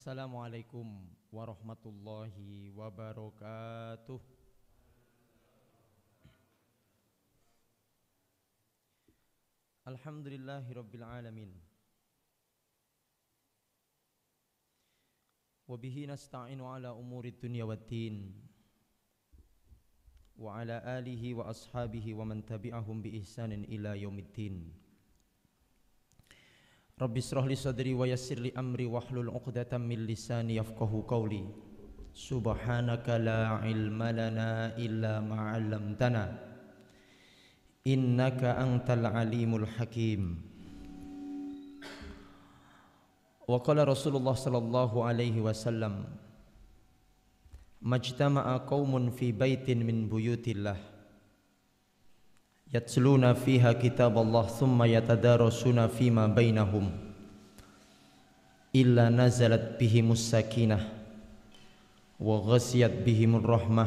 Assalamualaikum warahmatullahi wabarakatuh. Alhamdulillahirabbil alamin. Wa bihi nasta'inu ala umurid dunya waddin. Wa ala alihi wa ashabihi wa man tabi'ahum bi ihsanin ila yaumiddin. Rabbi israh li sadri wa yassir li amri wahlul 'uqdatam min lisani yafqahu qawli. Subhanaka la ilma lana illa ma 'allamtana. Innaka antal alimul hakim. Wa qala Rasulullah sallallahu alaihi wasallam, majtama'a qaumun fi baitin min buyutillah yatluna fiha kitaballah thumma yatadarasuna fima bainahum illa nazalat bihimus sakinah wa ghasiyat bihimur rahmah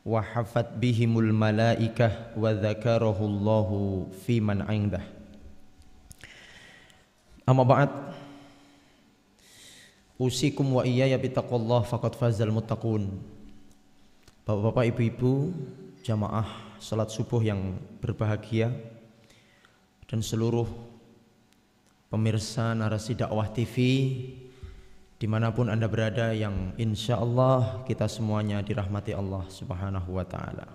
wa hafat bihimul malaikah wa dzakarahullahu fiman 'indah. Amma ba'd, usikum wa iyaya bittaqwallah faqad fazal muttaqun. Bapak-bapak, ibu-ibu, jamaah salat subuh yang berbahagia, dan seluruh pemirsa Narasi Dakwah TV dimanapun Anda berada, yang insya Allah kita semuanya dirahmati Allah Subhanahu wa ta'ala.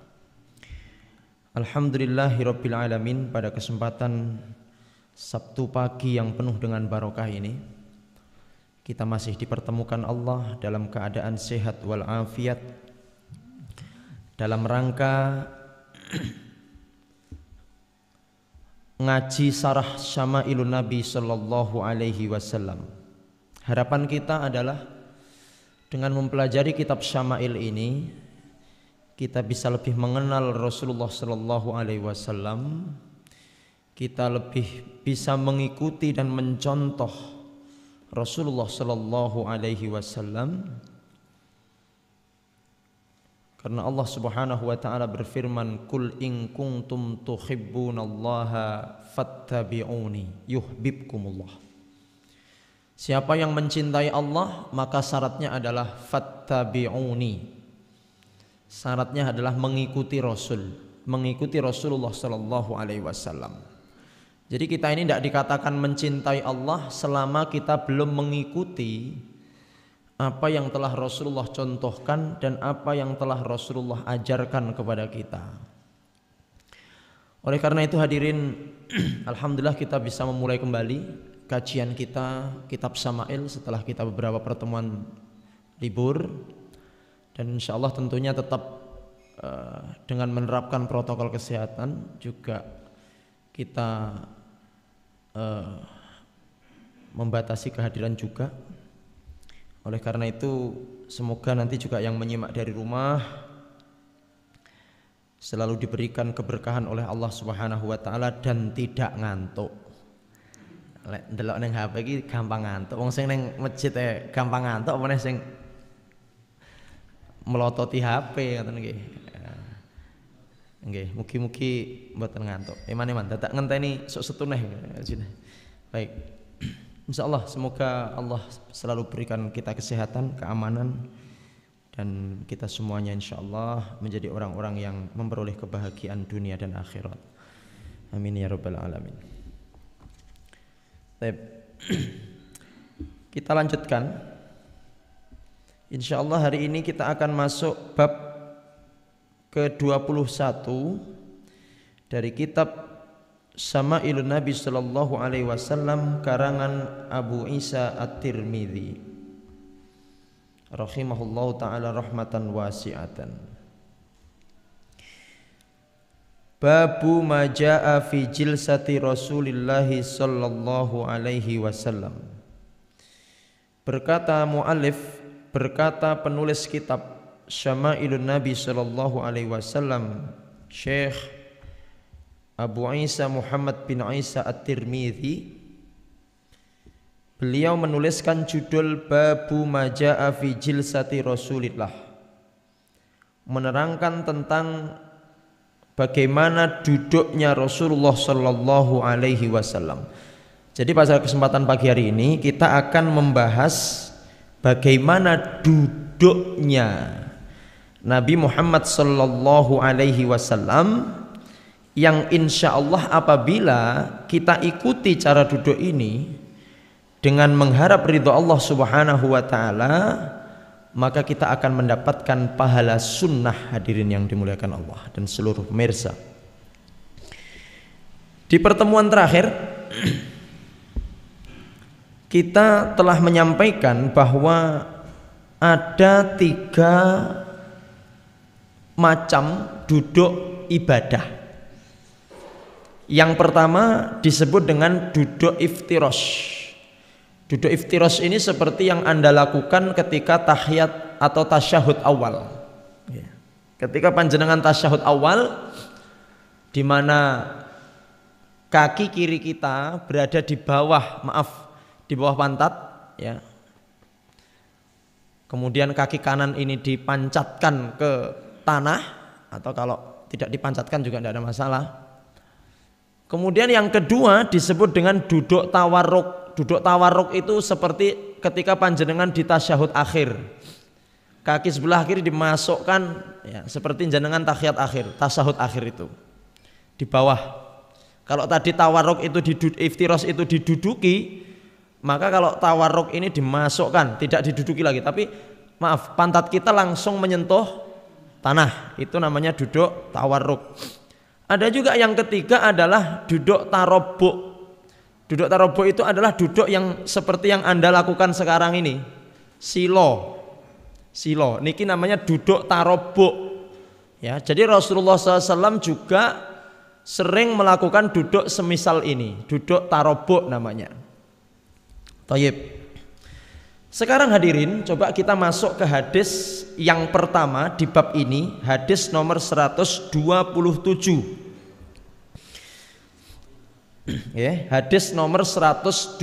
Alhamdulillahirabbil alamin. Pada kesempatan Sabtu pagi yang penuh dengan barokah ini, kita masih dipertemukan Allah dalam keadaan sehat walafiat dalam rangka ngaji sarah Syama'ilun Nabi sallallahu alaihi wasallam. Harapan kita adalah dengan mempelajari kitab Syama'il ini, kita bisa lebih mengenal Rasulullah sallallahu alaihi wasallam. Kita lebih bisa mengikuti dan mencontoh Rasulullah sallallahu alaihi wasallam. Karena Allah Subhanahu wa ta'ala berfirman, "Qul in kuntum tuhibbunallaha fattabi'uni yuhibbukumullah." Siapa yang mencintai Allah, maka syaratnya adalah fattabi'uni. Syaratnya adalah mengikuti Rasul, mengikuti Rasulullah sallallahu alaihi wasallam. Jadi kita ini tidak dikatakan mencintai Allah selama kita belum mengikuti apa yang telah Rasulullah contohkan dan apa yang telah Rasulullah ajarkan kepada kita. Oleh karena itu hadirin, alhamdulillah kita bisa memulai kembali kajian kita kitab Syama'il setelah kita beberapa pertemuan libur, dan insya Allah tentunya tetap dengan menerapkan protokol kesehatan juga kita membatasi kehadiran juga. Oleh karena itu semoga nanti juga yang menyimak dari rumah selalu diberikan keberkahan oleh Allah Subhanahu wa ta'ala dan tidak ngantuk. Lek ndelok ning HP iki gampang ngantuk. Wong sing ning masjid gampang ngantuk, apa ning sing melototi HP ngoten nggih. Nggih, mugi-mugi mboten ngantuk. Eman-eman dadak ngenteni sok setuneh. Baik. Insyaallah semoga Allah selalu berikan kita kesehatan, keamanan, dan kita semuanya insyaallah menjadi orang-orang yang memperoleh kebahagiaan dunia dan akhirat. Amin ya rabbal alamin. Baik. Kita lanjutkan. Insyaallah hari ini kita akan masuk bab ke-21 dari kitab Syama'ilun Nabi sallallahu alaihi wasallam karangan Abu Isa At-Tirmidzi rahimahullahu taala rahmatan wasi'atan. Babu ma jaa'a fi jilsati Rasulillah sallallahu alaihi wasallam. Berkata muallif, berkata penulis kitab Syama'ilun Nabi sallallahu alaihi wasallam, Syekh Abu Isa Muhammad bin Isa At-Tirmidzi, beliau menuliskan judul Babu ma jaa'a fi jilsati Rasulillah, menerangkan tentang bagaimana duduknya Rasulullah sallallahu alaihi wasallam. Jadi pada kesempatan pagi hari ini kita akan membahas bagaimana duduknya Nabi Muhammad sallallahu alaihi wasallam, yang insya Allah apabila kita ikuti cara duduk ini dengan mengharap ridho Allah subhanahu wa ta'ala, maka kita akan mendapatkan pahala sunnah, hadirin yang dimuliakan Allah dan seluruh pemirsa. Di pertemuan terakhir kita telah menyampaikan bahwa ada 3 macam duduk ibadah. Yang pertama disebut dengan duduk iftirosh. Duduk iftirosh ini seperti yang Anda lakukan ketika tahiyat atau tasyahud awal. Ketika panjenengan tasyahud awal, di mana kaki kiri kita berada di bawah, di bawah pantat, ya. Kemudian kaki kanan ini dipancatkan ke tanah, atau kalau tidak dipancatkan juga tidak ada masalah. Kemudian yang kedua disebut dengan duduk tawarruk. Duduk tawarruk itu seperti ketika panjenengan di tasyahud akhir, kaki sebelah kiri dimasukkan, ya, seperti jenengan tahiyat akhir, tasyahud akhir itu di bawah. Kalau tadi tawarruk itu iftirosh itu diduduki, maka kalau tawarruk ini dimasukkan, tidak diduduki lagi, tapi pantat kita langsung menyentuh tanah, itu namanya duduk tawarruk. Ada juga yang ketiga adalah duduk tarobuk. Duduk tarobuk itu adalah duduk yang seperti yang Anda lakukan sekarang ini, silo, niki namanya duduk tarobuk. Ya, jadi Rasulullah SAW juga sering melakukan duduk semisal ini, duduk tarobuk namanya. Tayyib. Sekarang hadirin, coba kita masuk ke hadis yang pertama di bab ini, hadis nomor 127. Ya, hadis nomor 127.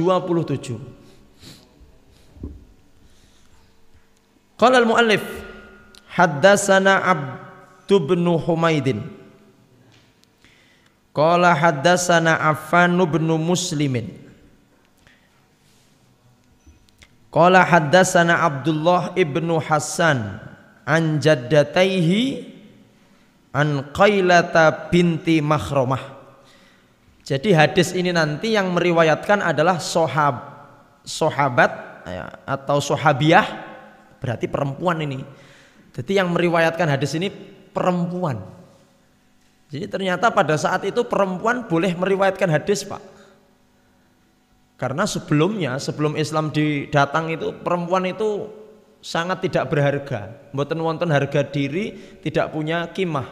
Qala al-muallif haddatsana Abdu bin Humaidin qala haddatsana Affan bin Muslimin qala haddatsana Abdullah ibnu Hasan an jaddataihi an Qailata binti Makhramah. Jadi hadis ini nanti yang meriwayatkan adalah sahabat ya, atau sahabiah, berarti perempuan ini. Jadi yang meriwayatkan hadis ini perempuan. Jadi ternyata pada saat itu perempuan boleh meriwayatkan hadis, Pak. Karena sebelumnya, sebelum Islam didatang itu, perempuan itu sangat tidak berharga, mboten wonten harga diri, tidak punya kimah,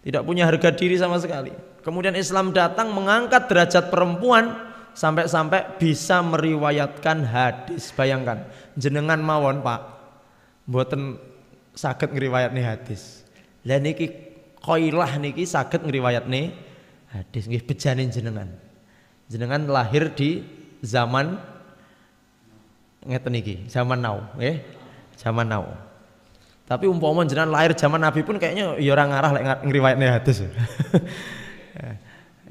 tidak punya harga diri sama sekali. Kemudian Islam datang mengangkat derajat perempuan sampai-sampai bisa meriwayatkan hadis. Bayangkan, jenengan mawon Pak, mboten saged ngriwayatne hadis. Lah niki Qailah niki saged ngriwayatne hadis, nggih bejane jenengan. Jenengan lahir di zaman ngeten iki, zaman now, nggih. Zaman now. Tapi umpama jenengan lahir zaman Nabi pun kayaknya ya ora ngarah lek ngriwayatne hadis.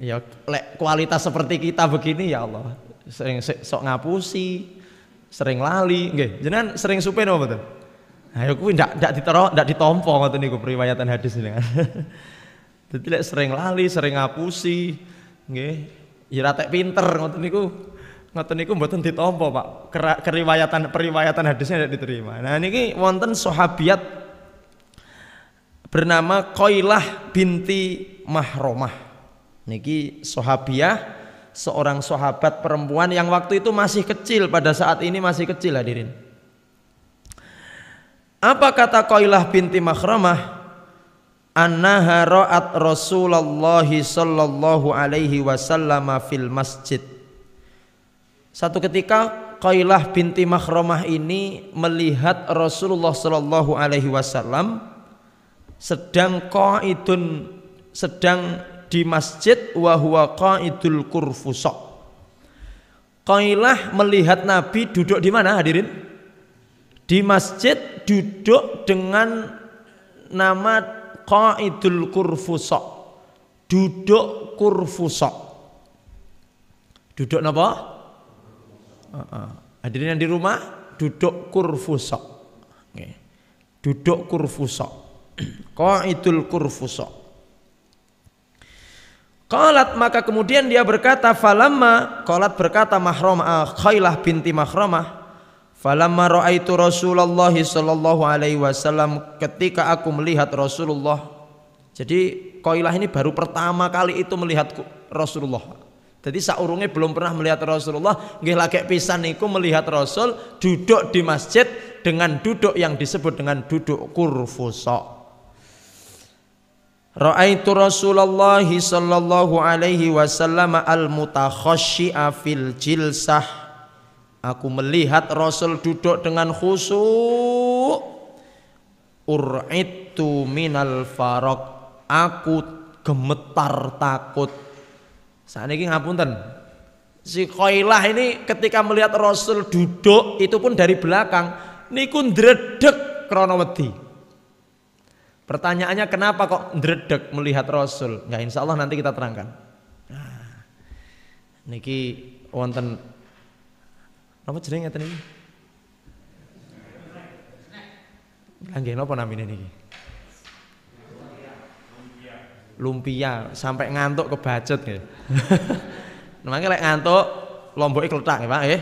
Ya lek kualitas seperti kita begini, ya Allah, sering sok ngapusi, sering lali, nggih. Jenengan sering supe napa mboten? Ayo kuwi ndak ditampa ngoten niku periwayatan hadis jenengan. Dadi lek sering lali, sering ngapusi, nggih. Ya ratek pinter ngoten niku mboten ditampa, Pak. Periwayatan hadisnya tidak diterima. Nah niki wonten sahabiat bernama Qailah binti Makhramah. Niki sahabiah, seorang sahabat perempuan yang waktu itu masih kecil, pada saat ini masih kecil hadirin. Apa kata Qailah binti Makhramah? Annaha ra'at Rasulullah sallallahu alaihi wasallam fil masjid. Satu ketika Qailah binti Makhramah ini melihat Rasulullah sallallahu alaihi wasallam sedang di masjid wa huwa qaidul kurfusa. Qailah melihat Nabi duduk di mana hadirin? Di masjid, duduk dengan nama qaidul kurfusa. Duduk kurfusa. Duduk napa? Hadirin yang di rumah, duduk kurfusa. Nggih. Duduk kurfusa. Qaidul kurfusa. Qalat, maka kemudian dia berkata, falamma, qalat berkata Mahramah, Khailah binti Mahramah, falamma ra'aitu Rasulullah sallallahu alaihi wasallam, ketika aku melihat Rasulullah. Jadi Khailah ini baru pertama kali itu melihat Rasulullah. Jadi saurunge belum pernah melihat Rasulullah, nggih lagek pisan niku melihat Rasul duduk di masjid dengan duduk yang disebut dengan duduk kurfusa. Ra'aitu Rasulullah sallallahu alaihi wasallam al-mutakhashshi'a fil jilsah. Aku melihat Rasul duduk dengan khusyuk. Ur'idtu minal faraq. Aku gemetar takut. Saat ini ngapunten, si Khailah ini ketika melihat Rasul duduk itu pun dari belakang niku ndredeg krana wedi. Pertanyaannya kenapa kok ndredeg melihat Rasul? Enggak, insya Allah nanti kita terangkan. Nah, niki wonten apa jenenge ngeten iki? Nggih napa namine niki? Lumpia, sampai ngantuk kebacut gitu. Namanya lek ngantuk lomboke kletak ya Pak nggih.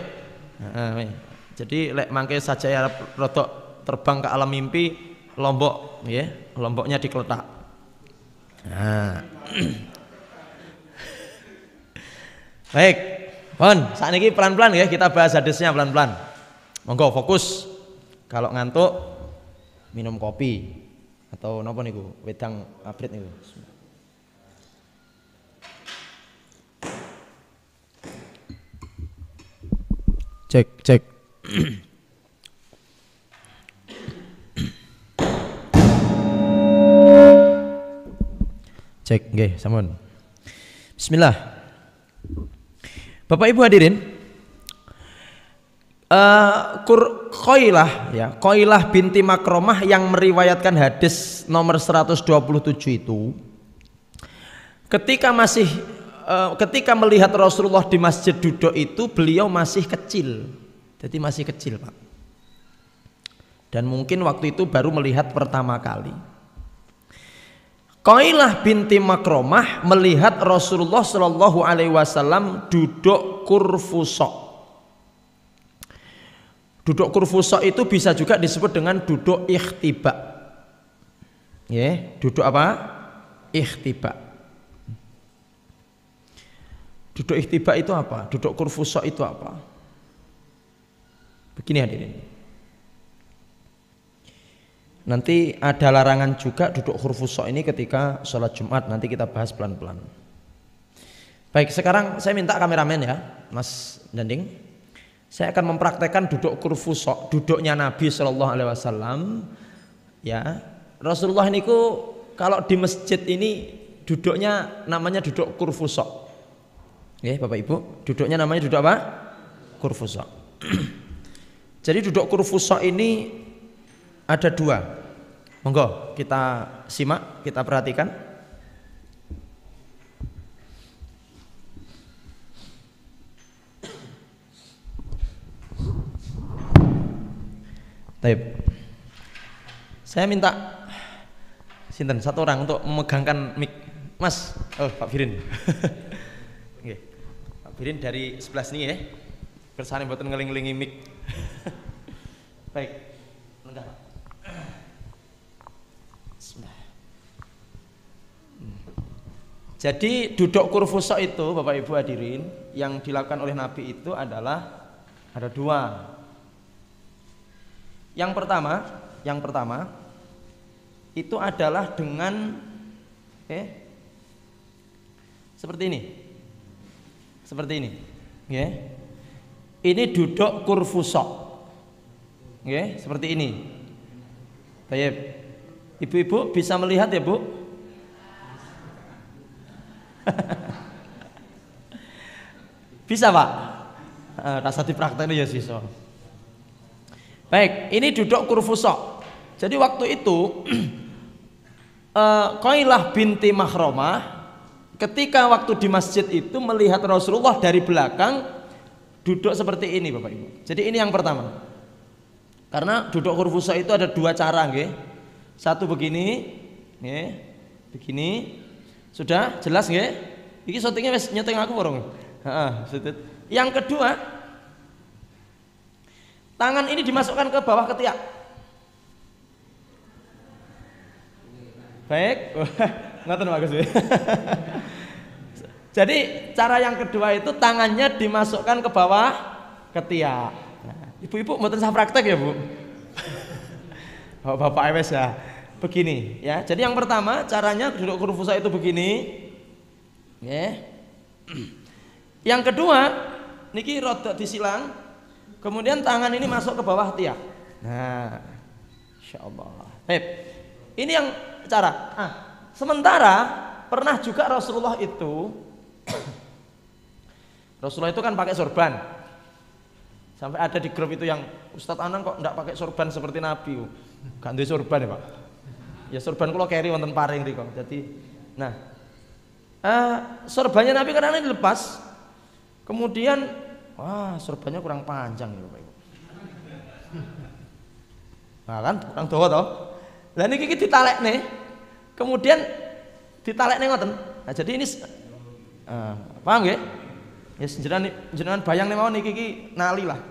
Jadi lek mangke saja ya rodok terbang ke alam mimpi, lombok nggih, lomboknya dikletak. Nah. Baik. Pun, saat ini pelan-pelan ya kita bahas hadisnya pelan-pelan. Monggo fokus. Kalau ngantuk minum kopi atau napa niku, wedang abrit niku. Cek. Cek nggih, sampun. Bismillah. Bapak Ibu hadirin, Khailah ya, Khailah binti Makromah yang meriwayatkan hadis nomor 127 itu ketika melihat Rasulullah di masjid duduk itu beliau masih kecil. Jadi masih kecil Pak. Dan mungkin waktu itu baru melihat pertama kali. Khailah binti Makromah melihat Rasulullah Shallallahu alaihi wasallam duduk kurfusa. Duduk kurfusa itu bisa juga disebut dengan duduk ikhtiba. Ya, duduk apa? Ikhtiba. Duduk ikhtiba itu apa? Duduk kurfusa itu apa? Begini hadirin. Nanti ada larangan juga duduk kurfusa ini ketika sholat Jumat. Nanti kita bahas pelan-pelan. Baik, sekarang saya minta kameramen ya, Mas Danding. Saya akan mempraktekkan duduk kurfusa, duduknya Nabi Shallallahu Alaihi Wasallam. Ya, Rasulullah ini kalau di masjid ini duduknya namanya duduk kurfusa. Ya, Bapak Ibu, duduknya namanya duduk apa? Kurfusa. Jadi duduk kurfusa ini ada dua. Monggo kita simak, kita perhatikan. Taib. Saya minta sinten satu orang untuk memegangkan mic. Mas, Pak Firin. Birin dari sebelah sini ya, kersane mboten ngeling-ngelingi mic. Baik, enggak. Jadi duduk kurfusa itu Bapak Ibu hadirin yang dilakukan oleh Nabi itu adalah ada dua. Yang pertama itu adalah dengan seperti ini. Seperti ini, ya. Ini duduk kurfusa, ya, seperti ini. Baik, ibu-ibu bisa melihat ya Bu? Bisa Pak? Rasa diprakteknya ya siswa. Baik, ini duduk kurfusa. Jadi waktu itu Khailah binti Makhramah ketika waktu di masjid itu melihat Rasulullah dari belakang duduk seperti ini Bapak Ibu. Jadi ini yang pertama. Karena duduk kurfusa itu ada dua cara nggih. Satu begini, nggih. Begini. Sudah jelas nggih? Iki syutingnya wis nyeteng aku borong. Heeh, yang kedua, tangan ini dimasukkan ke bawah ketiak. Baik, ngoten bagus. Jadi cara yang kedua itu tangannya dimasukkan ke bawah ketiak. Nah, ibu-ibu mboten sah praktek ya, Bu? Bapak wes ya. Begini ya. Jadi yang pertama caranya duduk kurfusa itu begini. Ya. Yang kedua, niki rada disilang. Kemudian tangan ini masuk ke bawah ketiak. Nah, insyaallah. Baik. Ini yang cara. Sementara pernah juga Rasulullah itu kan pakai sorban. Sampai ada di grup itu yang Ustadz Anang kok enggak pakai sorban seperti Nabi. Gak duwe sorban ya, Pak. Ya sorban kula keri wonten paring riko. Jadi nah, sorbannya Nabi karena ini dilepas. Kemudian wah, sorbannya kurang panjang ya, Bapak Ibu. Nah kan kurang dawa toh. Lah niki ditalekne. Kemudian ditalekne ngoten. Nah, jadi ini paham nggih? Ya jenengan bayang mawon niki nali lah.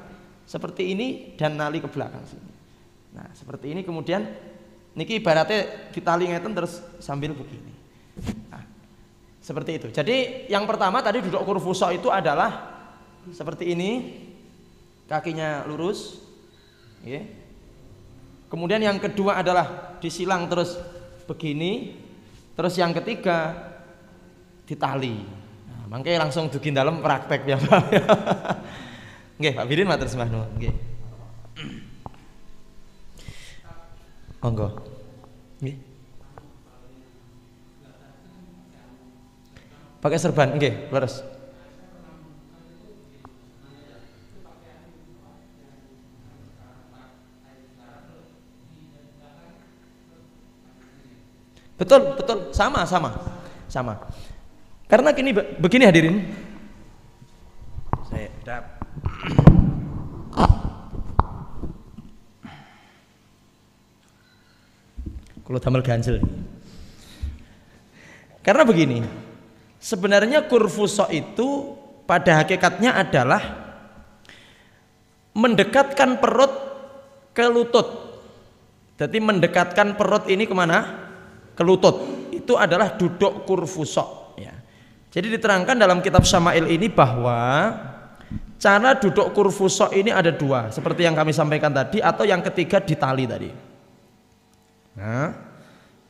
Seperti ini dan nali ke belakang sini. Nah, seperti ini kemudian niki ibaratnya ditali ngeten terus sambil begini. Nah, seperti itu. Jadi yang pertama tadi duduk kurfusa itu adalah seperti ini. Kakinya lurus. Ya. Kemudian yang kedua adalah disilang terus begini. Terus yang ketiga ditali. Nah, makanya langsung dugi dalam praktek ya Pak. Nggih, Pak Bidin matur sembah nuwun. Nggih. Monggo. Nggih. Pakai serban, nggih, leres. Betul, sama. Karena gini, begini hadirin. Saya dap. Kalau damel ganjel. Karena begini, sebenarnya kurfusa itu pada hakikatnya adalah mendekatkan perut ke lutut. Jadi mendekatkan perut ini kemana? Ke lutut. Itu adalah duduk kurfusa ya. Jadi diterangkan dalam kitab Syama'il ini bahwa cara duduk kurfusa ini ada dua, seperti yang kami sampaikan tadi, atau yang ketiga ditali tadi. Nah,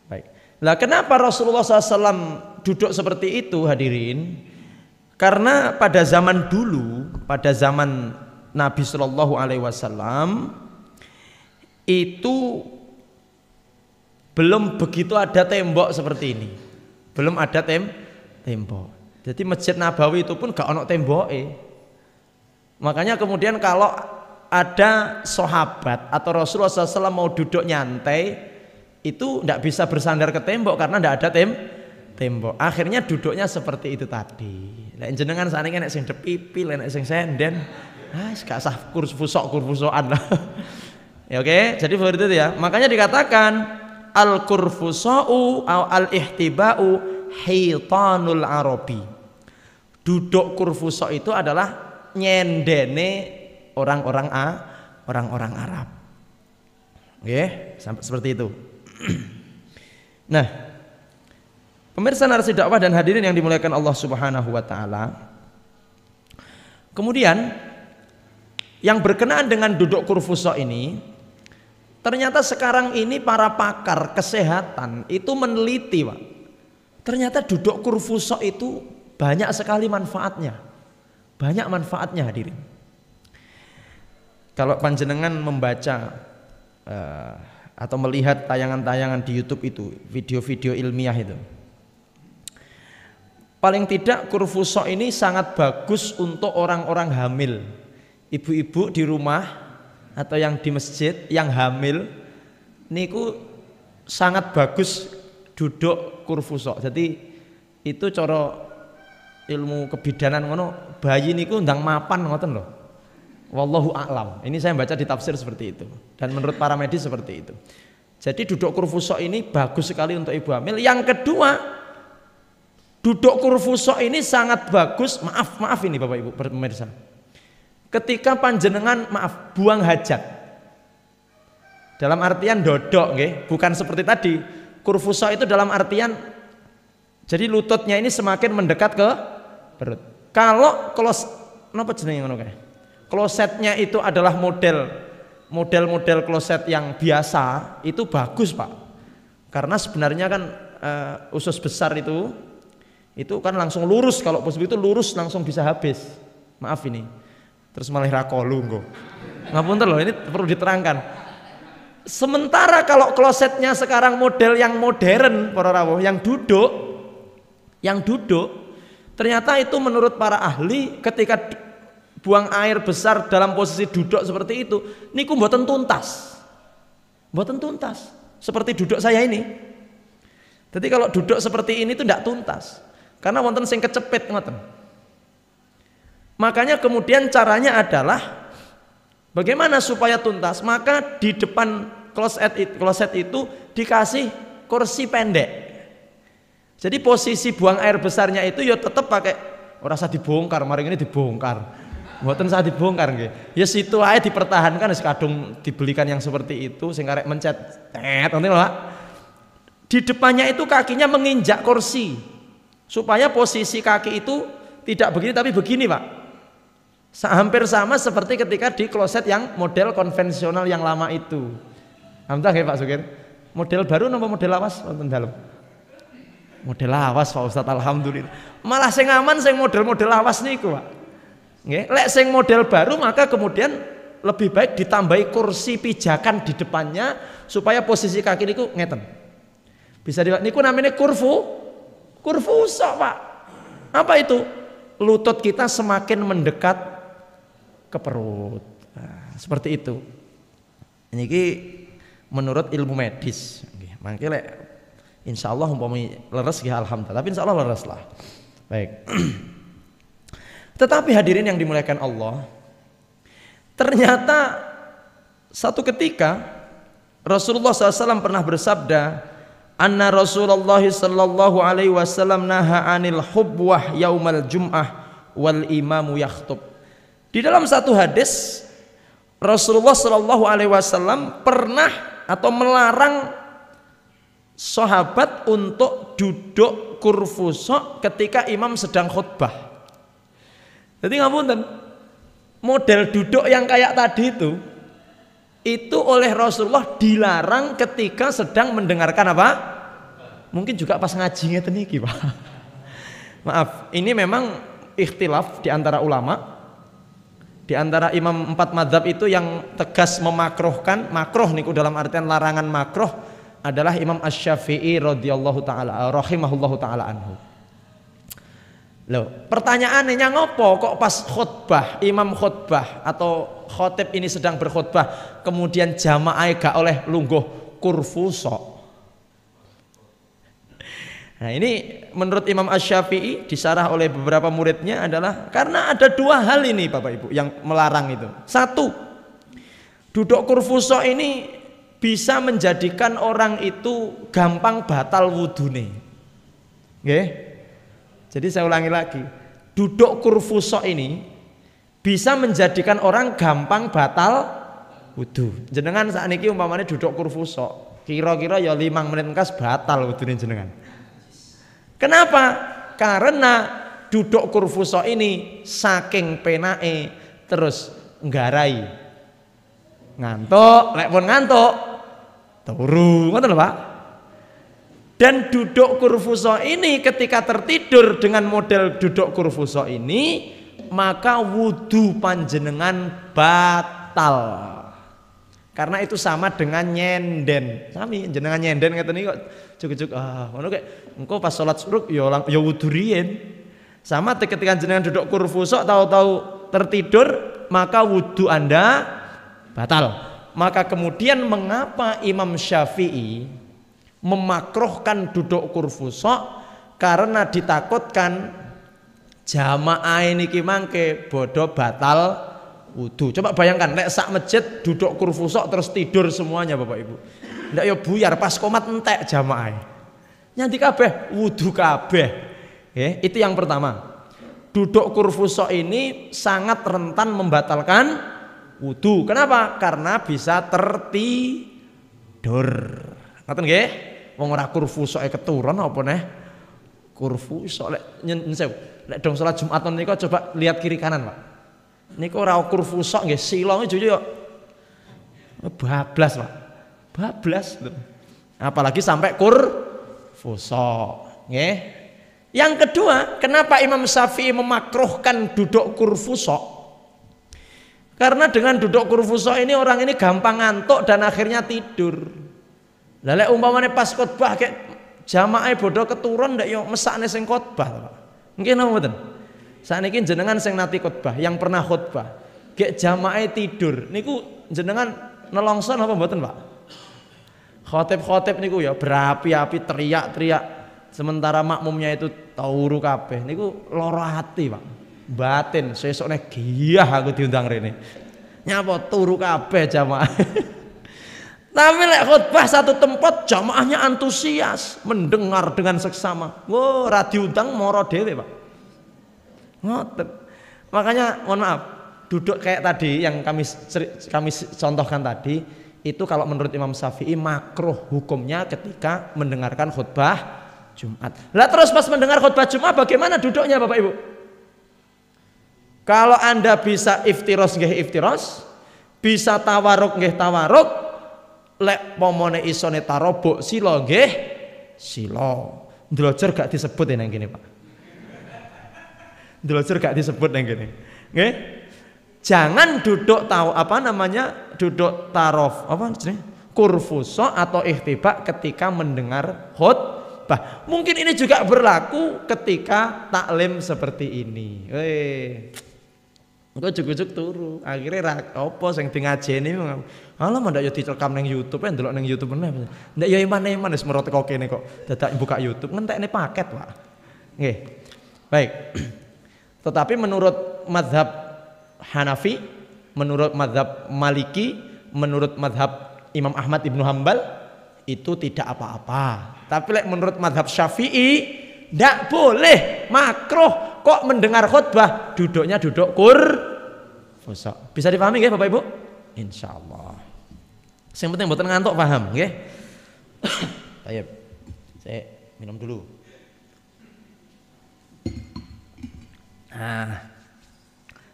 baik. Lah kenapa Rasulullah SAW duduk seperti itu hadirin? Karena pada zaman dulu, pada zaman Nabi Shallallahu Alaihi Wasallam itu belum begitu ada tembok seperti ini. Belum ada tembok. Jadi Masjid Nabawi itu pun gak ono tembok. Makanya kemudian kalau ada sahabat atau Rasulullah SAW mau duduk nyantai, itu tidak bisa bersandar ke tembok karena tidak ada tembok. Akhirnya duduknya seperti itu tadi. Lek jenengan sakniki nek sing depipil, nek sing senden, gak sah kurfusokan lah. Ya oke, jadi seperti itu ya. Makanya dikatakan al-kurfusa'u al-ihtiba'u hitanul arabi. Duduk kurfusa itu adalah nyendene orang-orang Arab. Oke, sampai seperti itu. Nah, pemirsa Narasi Dakwah dan hadirin yang dimuliakan Allah Subhanahu wa taala. Kemudian yang berkenaan dengan duduk kurfusa ini, ternyata sekarang ini para pakar kesehatan itu meneliti, Pak. Ternyata duduk kurfusa itu banyak sekali manfaatnya. Banyak manfaatnya hadirin. Kalau panjenengan membaca atau melihat tayangan-tayangan di YouTube itu, video-video ilmiah itu, paling tidak kurfusa ini sangat bagus untuk orang-orang hamil. Ibu-ibu di rumah atau yang di masjid yang hamil niku sangat bagus duduk kurfusa. Jadi itu cara ilmu kebidanan ngono bayi niku ndang mapan ngoten lho. Wallahu a'lam. Ini saya baca di tafsir seperti itu dan menurut para medis seperti itu. Jadi duduk kurfusok ini bagus sekali untuk ibu hamil. Yang kedua, duduk kurfusok ini sangat bagus. Maaf ini Bapak Ibu pemirsa. Ketika panjenengan buang hajat. Dalam artian dodok nggih, bukan seperti tadi. Kurfusok itu dalam artian jadi lututnya ini semakin mendekat ke perut. Kalau napa jenenge ngono kae? Klosetnya itu adalah model kloset yang biasa, itu bagus Pak. Karena sebenarnya kan usus besar itu kan langsung lurus, kalau posisi itu lurus langsung bisa habis. Maaf ini. Terus malah rakolu engko. Ngapunten loh, ini perlu diterangkan. Sementara kalau klosetnya sekarang model yang modern para rawuh, yang duduk ternyata itu menurut para ahli ketika buang air besar dalam posisi duduk seperti itu niku mboten tuntas seperti duduk saya ini. Jadi kalau duduk seperti ini itu tidak tuntas karena wonten sing kecepit ngoten. Makanya kemudian caranya adalah bagaimana supaya tuntas, maka di depan kloset itu dikasih kursi pendek. Jadi posisi buang air besarnya itu ya tetap pakai ora usah dibongkar, mari ini dibongkar. Mboten saat dibongkar nggih. Ya situ ae dipertahankan wis kadung dibelikan yang seperti itu sing arek mencet ngoten lho Pak. Di depannya itu kakinya menginjak kursi. Supaya posisi kaki itu tidak begini tapi begini, Pak. Hampir sama seperti ketika di kloset yang model konvensional yang lama itu. Alhamdulillah nggih Pak Sugir. Model baru napa model lawas wonten dalem? Model lawas Pak Ustaz, alhamdulillah. Malah sing aman sing model-model lawas niku, Pak. Lek sing model baru maka kemudian lebih baik ditambahi kursi pijakan di depannya supaya posisi kaki niku ngeten. Bisa niku namanya kurfusok Pak. Apa itu? Lutut kita semakin mendekat ke perut. Nah, seperti itu. Ini menurut ilmu medis. Mangke lek insyaallah umpami leres nggih alhamdulillah. Tapi insyaallah leres lah. Baik. Tetapi hadirin yang dimuliakan Allah, ternyata satu ketika Rasulullah SAW pernah bersabda, anna Rasulullah sallallahu alaihi wasallam naha anil hubwah yaumal jum'ah wal imamu yakhtub. Di dalam satu hadis Rasulullah sallallahu alaihi wasallam pernah atau melarang sahabat untuk duduk kurfusok ketika imam sedang khutbah. Jadi ngapunten, model duduk yang kayak tadi itu oleh Rasulullah dilarang ketika sedang mendengarkan apa? Mungkin juga pas ngaji ngeten iki, Pak. Maaf, ini memang ikhtilaf di antara ulama. Di antara imam 4 madzhab itu yang tegas memakruhkan, makruh niku dalam artian larangan makruh adalah Imam Asy-Syafi'i radhiyallahu taala rahimahullahu taala anhu. Loh, pertanyaannya ngopo kok pas khutbah, imam khutbah atau khotib ini sedang berkhutbah kemudian jamaah gak oleh lungguh kurfusok. Nah ini menurut Imam Asy-Syafi'i disarah oleh beberapa muridnya adalah karena ada dua hal ini Bapak Ibu yang melarang itu. Satu, duduk kurfusok ini bisa menjadikan orang itu gampang batal wudune. Nggih. Jadi saya ulangi lagi, duduk kurfusok ini bisa menjadikan orang gampang batal wudu. Jenengan saat ini umpamanya duduk kurfusok, kira-kira ya 5 menit engkas batal wudune jenengan. Kenapa? Karena duduk kurfusok ini saking penake terus nggarai. Ngantuk, lek pun ngantuk turu, ngoten lho Pak. Dan duduk kurfusok ini ketika tertidur dengan model duduk kurfusok ini, maka wudu panjenengan batal. Karena itu sama dengan nyenden. Sami jenengan nyenden ngeten iki kok juk-juk ngono kek engko pas salat suruh ya wudu riyen. Sama ketika jenengan duduk kurfusok tahu-tahu tertidur, maka wudu Anda batal. Maka kemudian mengapa Imam Syafi'i memakruhkan duduk kurfusok? Karena ditakutkan jamaah niki mangke bodoh batal wudu. Coba bayangkan nek sak masjid duduk kurfusok terus tidur semuanya Bapak Ibu. Ndak yo buyar pas komat entek jamaah. Nyanti kabeh wudu kabeh. Itu yang pertama. Duduk kurfusok ini sangat rentan membatalkan wudu. Kenapa? Karena bisa tertidur. Ngoten nggih? Wong ora kurfusok keturun apa neh? Kurfusok lek nyensew. Lek dong salat Jumat niku coba lihat kiri kanan, Pak. Niku ora kurfusok nggih, silonge jujur yo bablas, Pak. Bablas. Apalagi sampai kurfusok, nggih. Yang kedua, kenapa Imam Syafi'i memakruhkan duduk kurfusok? Karena dengan duduk kurfusok ini orang ini gampang ngantuk dan akhirnya tidur. Lah lek umpamane pas khotbah kayak jamaah bodoh keturun ndak yo mesakne sing khotbah. Nggih napa mboten? Sakniki jenengan sing nati khotbah, yang pernah khotbah, gek jamaah tidur niku jenengan nelongso napa mboten, Pak? Khotib-khotib niku ya berapi-api teriak-teriak sementara makmumnya itu turu kabeh niku lara hati, Pak. Batin sesukne giyah aku diundang rene. Nyapa turu kabeh jamaah. Tapi lek khotbah satu tempat jamaahnya antusias mendengar dengan seksama. Wo, ora diundang moro dhewe, Pak. Ngoten. Makanya mohon maaf, duduk kayak tadi yang kami contohkan tadi itu kalau menurut Imam Syafi'i makruh hukumnya ketika mendengarkan khutbah Jumat. Lah terus pas mendengar khutbah Jumat bagaimana duduknya Bapak Ibu? Kalau Anda bisa iftiros nggih iftiros, bisa tawaruk nggih tawaruk, lek pomone isone tarobok sila nggih sila. Ndlojer gak disebut nang kene, Pak. Ndlojer gak disebut nang kene. Nggih. Jangan duduk duduk tarof kurfuso atau ihtibak ketika mendengar khutbah. Mungkin ini juga berlaku ketika taklim seperti ini. Engko jujuk-jujuk turu. Akhire ra apa sing di ngajeni alah ndak yo dicekam ning YouTube ndelok ning YouTube meneh. Ndak yo iman-iman wis merot teko kene kok dadak buka YouTube ngentekne paket, Pak. Nggih. Baik. Tetapi menurut mazhab Hanafi, menurut mazhab Maliki, menurut mazhab Imam Ahmad Ibnu Hambal itu tidak apa-apa. Tapi menurut mazhab Syafi'i ndak boleh, makruh kok mendengar khutbah duduknya duduk kurfusok. Bisa dipahami nggih Bapak Ibu? Insyaallah. Yang penting mboten ngantuk paham nggih. Baik. Saya minum dulu. Nah.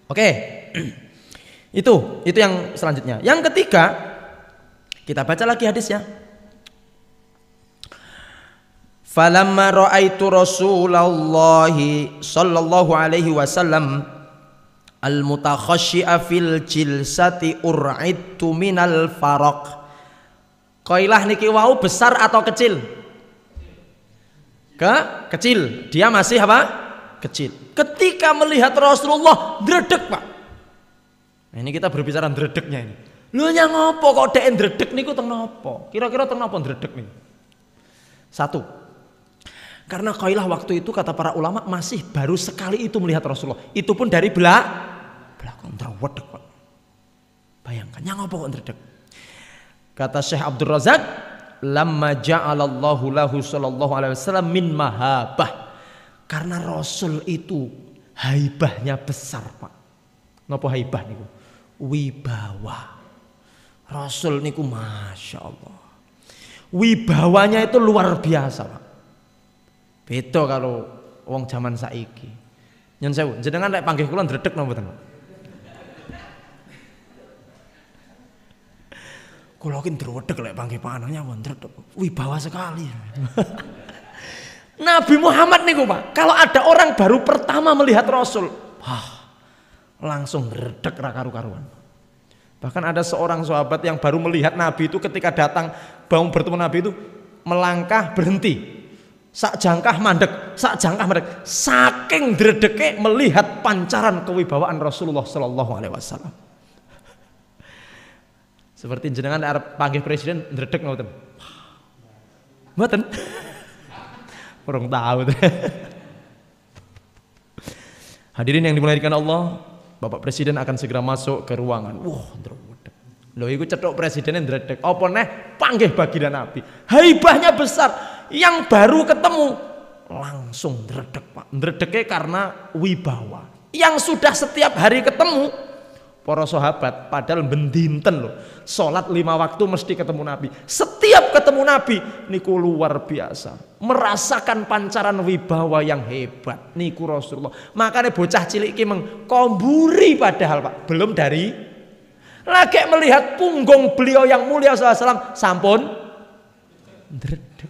Oke. Itu yang selanjutnya. Yang ketiga, kita baca lagi hadisnya. Falamma ra'aitu Rasulullah sallallahu alaihi wasallam al-mutakhashshi'a fil jilsati ur'idtu minal faraq. Qailah niki wau besar atau kecil? Kecil. Dia masih apa? Kecil. Ketika melihat Rasulullah dredeg, Pak. Nah, ini kita berbicara dredegnya ini. Lho nya ngopo kok dhek dredeg niku teng napa? Kira-kira teng napa dredeg niku? Satu. Karena qailah waktu itu kata para ulama masih baru sekali itu melihat Rasulullah. Itu pun dari belakang dredeg, Pak. Bayangkan nya ngopo kok dredeg? Kata Syekh Abdul Razak, lamma ja'alallahu lahu sallallahu alaihi wasallam min mahabah. Karena Rasul itu haibahnya besar, Pak. Napa haibah niku? Wibawa. Rasul niku Masya Allah. Wibawanya itu luar biasa, Pak. Beda kalau wong zaman saiki. Nyun sewu, jenengan lek panggih kula ndredeg napa mboten, Pak? Kula ki ndredeg lek panggih panahnya ndredeg. Wibawa sekali. Nabi Muhammad niku, Pak, kalau ada orang baru pertama melihat Rasul, langsung redek ra karu-karuan. Bahkan ada seorang sahabat yang baru melihat Nabi itu ketika datang mau bertemu Nabi itu melangkah berhenti. Sak jangkah mandek, saking dredeke melihat pancaran kewibawaan Rasulullah sallallahu alaihi wasallam. Seperti jenengan arep panggih presiden ndredeg ngoten. Mboten. Kurang tahu. Hadirin yang dimuliakan Allah, Bapak Presiden akan segera masuk ke ruangan. Wah, ndredeg. Lho iku cethuk presiden ndredeg. Apa neh panggih baginda Nabi. Haibahnya besar. Yang baru ketemu langsung ndredeg, Pak. Ndredege karena wibawa. Yang sudah setiap hari ketemu para sahabat, padahal bendinten loh, sholat 5 waktu mesti ketemu Nabi. Setiap ketemu Nabi niku luar biasa, merasakan pancaran wibawa yang hebat niku Rasulullah. Makanya bocah cilik ki mengkomburi, padahal Pak belum dari lagi melihat punggung beliau yang mulia SAW sampun ndredeg,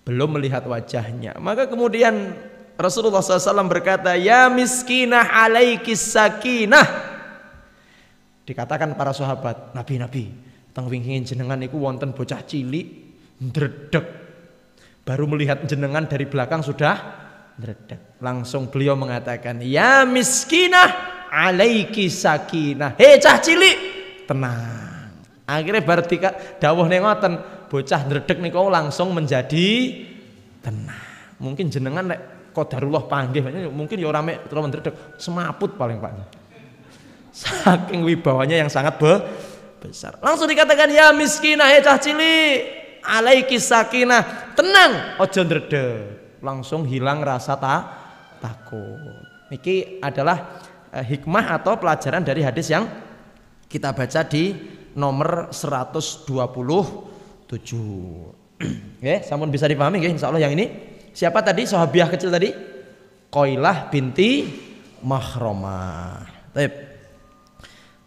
belum melihat wajahnya. Maka kemudian Rasulullah SAW berkata, ya miskinah alaikis sakinah. Dikatakan para sahabat, Nabi, teng wingking jenengan iku wonten bocah cilik ndredeg. Baru melihat jenengan dari belakang sudah ndredeg. Langsung beliau mengatakan, ya miskinah alaikis sakinah. Hei cah cilik, tenang. Akhirnya bar dawuh ning ngoten, bocah ndredeg niku langsung menjadi tenang. Mungkin jenengan nek qadarullah panggih mungkin ya ora mek terus ndredeg, semaput paling Pak. Saking wibawanya yang sangat besar. Langsung dikatakan ya miskinah, cah cilik, alaiki sakinah, tenang, ojo ndredeg. Langsung hilang rasa takut. Niki adalah hikmah atau pelajaran dari hadis yang kita baca di nomor 127. Nggih, sampun bisa dipahami nggih insyaallah yang ini. Siapa tadi sahabiah kecil tadi? Qailah binti Makhramah. Baik.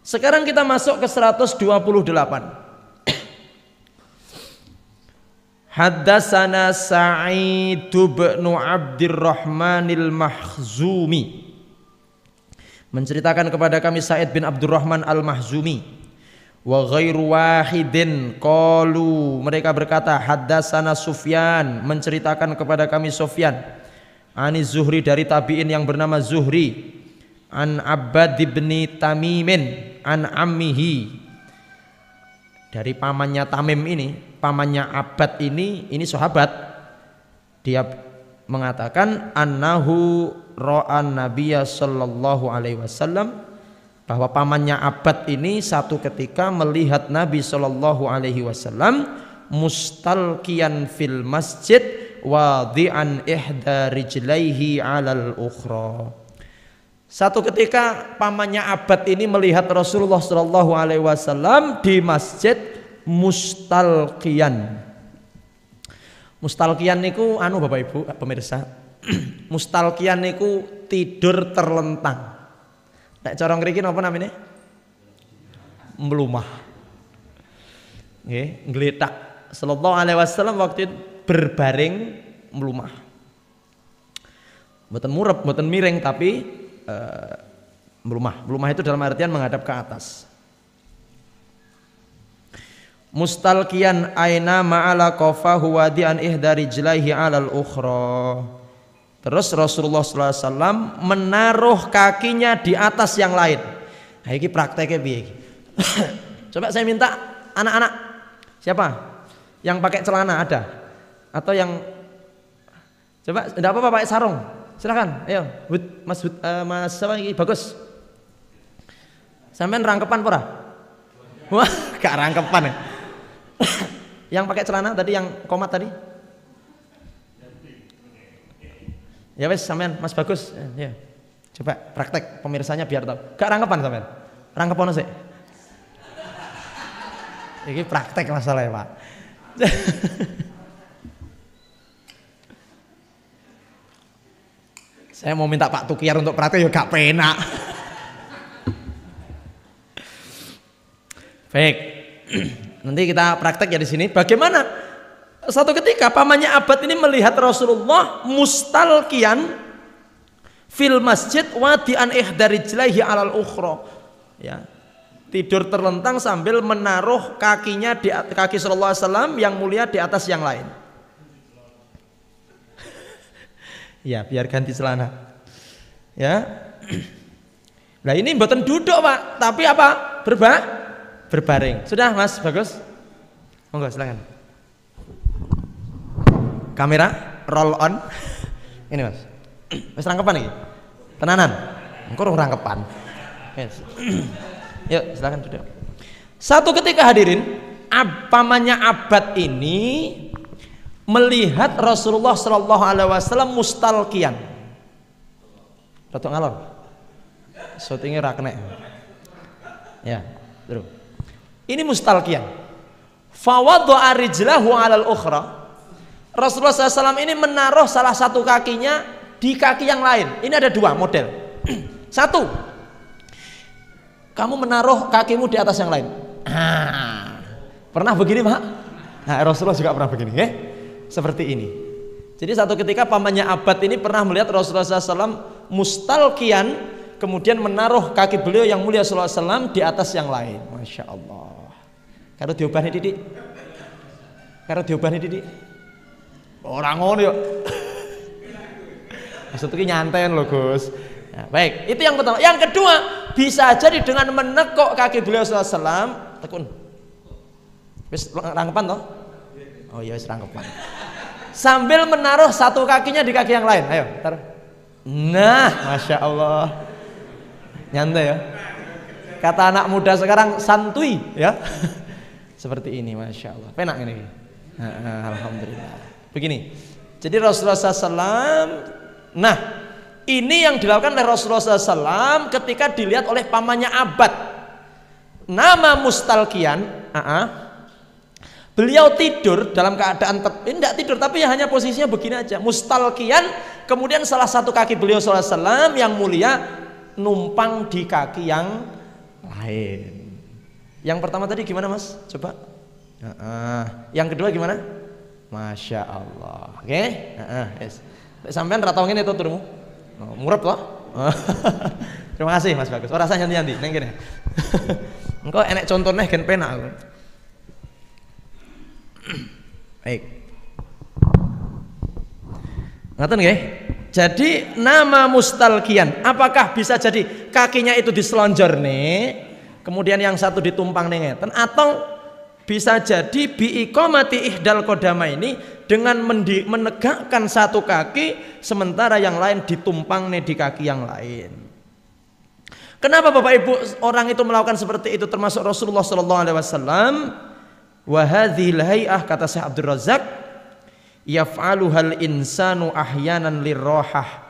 Sekarang kita masuk ke 128. Haddatsana Sa'id bin Abdurrahmanil Mahzumi. Menceritakan kepada kami Sa'id bin Abdurrahman Al-Mahzumi. Wa ghairu wahidin qalu, mereka berkata haddatsana Sufyan, menceritakan kepada kami Sufyan ani Zuhri, dari tabi'in yang bernama Zuhri, an Abbad bin Tamimin an ammihi, dari pamannya Tamim ini, pamannya Abbad ini sahabat. Dia mengatakan annahu ra'an nabiyya sallallahu alaihi wasallam, bahwa pamannya Abbad ini satu ketika melihat Nabi Shallallahu Alaihi Wasallam mustalqiyan fil masjid wadi'an ihda rijlaihi alal ukhra. Satu ketika pamannya Abbad ini melihat Rasulullah Shallallahu Alaihi Wasallam di masjid mustalqiyan. Mustalqiyan niku anu Bapak Ibu pemirsa, mustalqiyan niku tidur terlentang. Nek cara ngriki napa namanya? Mlumah. Nggih, ngletak. Sallallahu alaihi wasallam waktu itu berbaring mlumah. Mboten murep, mboten miring, tapi mlumah. Mlumah itu dalam artian menghadap ke atas. Mustalqiyan aina ma'ala qafahu wadi'an ihda rijlaihi 'alal ukhra. Terus Rasulullah SAW menaruh kakinya di atas yang lain. Nah, ini prakteknya piye? Coba saya minta anak-anak, siapa yang pakai celana ada? Atau yang coba tidak apa-apa pakai sarung, silakan. Ayo, Mas siapa ini? Bagus. Sampean rangkepan pora? Wah, gak rangkepan ya. Yang pakai celana tadi, yang komat tadi? Ya wes sampean Mas Bagus, ya. Coba praktek pemirsanya biar tahu. Gak rangkepan sampean? Rangkepan sih. Ini praktek masalahnya Pak. Saya mau minta Pak Tukiar untuk praktek ya gak penak. Baik. Nanti kita praktek ya di sini. Bagaimana? Satu ketika pamannya Abbad ini melihat Rasulullah mustalqiyan fil masjid wadi'an ihda rijlaihi 'alal ukhra. Ya. Tidur terlentang sambil menaruh kakinya di kaki sallallahu alaihi wasallam yang mulia di atas yang lain. Ya, biar ganti celana. Ya. Nah, ini mboten duduk, Pak, tapi apa? Berbaring. Sudah, Mas, bagus. Monggo silakan. Kamera roll on. Ini Mas. Wis rangkepan iki. Tenanan. Engko rung rangkepan. Yes. Yuk, silakan duduk. Satu ketika hadirin, pamannya Abbad ini melihat Rasulullah Shallallahu Alaihi Wasallam mustalqian. Ratu ngalor. Syutingnya ra kena. Ya, terus. Ini mustalqian. Fawadha'a rijlahu 'alal ukhra. Rasulullah SAW ini menaruh salah satu kakinya di kaki yang lain. Ini ada dua model. Satu, kamu menaruh kakimu di atas yang lain. Pernah begini Pak? Nah, Rasulullah juga pernah begini, ya? Seperti ini. Jadi satu ketika pamannya Abbad ini pernah melihat Rasulullah SAW mustalqian, kemudian menaruh kaki beliau yang mulia sallallahu alaihi wasallam di atas yang lain. Masya Allah. Karo diobani didik. Karo diobani didik. Orang ngono yuk. Maksudnya nyantai lho Gus. Nah, baik, itu yang pertama. Yang kedua, bisa jadi dengan menekuk kaki beliau sallallahu alaihi wasallam, tekun. Wis rangkepan toh? Oh iya wis rangkepan. Sambil menaruh satu kakinya di kaki yang lain. Ayo, taruh. Nah, Masya Allah. Nyantai ya. Kata anak muda sekarang santuy ya. Seperti ini, Masya Allah. Penak ini. Alhamdulillah. Begini. Jadi Rasulullah SAW, nah ini yang dilakukan oleh Rasulullah SAW ketika dilihat oleh pamannya Abbad. Nama mustalqian. Beliau tidur dalam keadaan tidak tidur, tapi ya hanya posisinya begini aja. Mustalqian. Kemudian salah satu kaki beliau SAW yang mulia numpang di kaki yang lain. Yang pertama tadi gimana Mas? Coba. Yang kedua gimana? Masya Allah. Oke? Yes. Sampean ratau ngene to turmu. Murep loh. Terima kasih Mas Bagus. Ora rasanya nyanti neng kene. Engko enek contohnya gen penak. Baik. Ngaten nggih? Jadi nama mustalqian, apakah bisa jadi kakinya itu diselonjor nih, kemudian yang satu ditumpang nih ngeten, atau bisa jadi biiqamati ihdal qodama ini dengan menegakkan satu kaki sementara yang lain ditumpang nih di kaki yang lain. Kenapa Bapak Ibu orang itu melakukan seperti itu termasuk Rasulullah sallallahu alaihi wasallam? Wa hadhil hay'ah, kata Syekh Abdul Razak, yaf'aluhal insanu ahyanan lirrohah.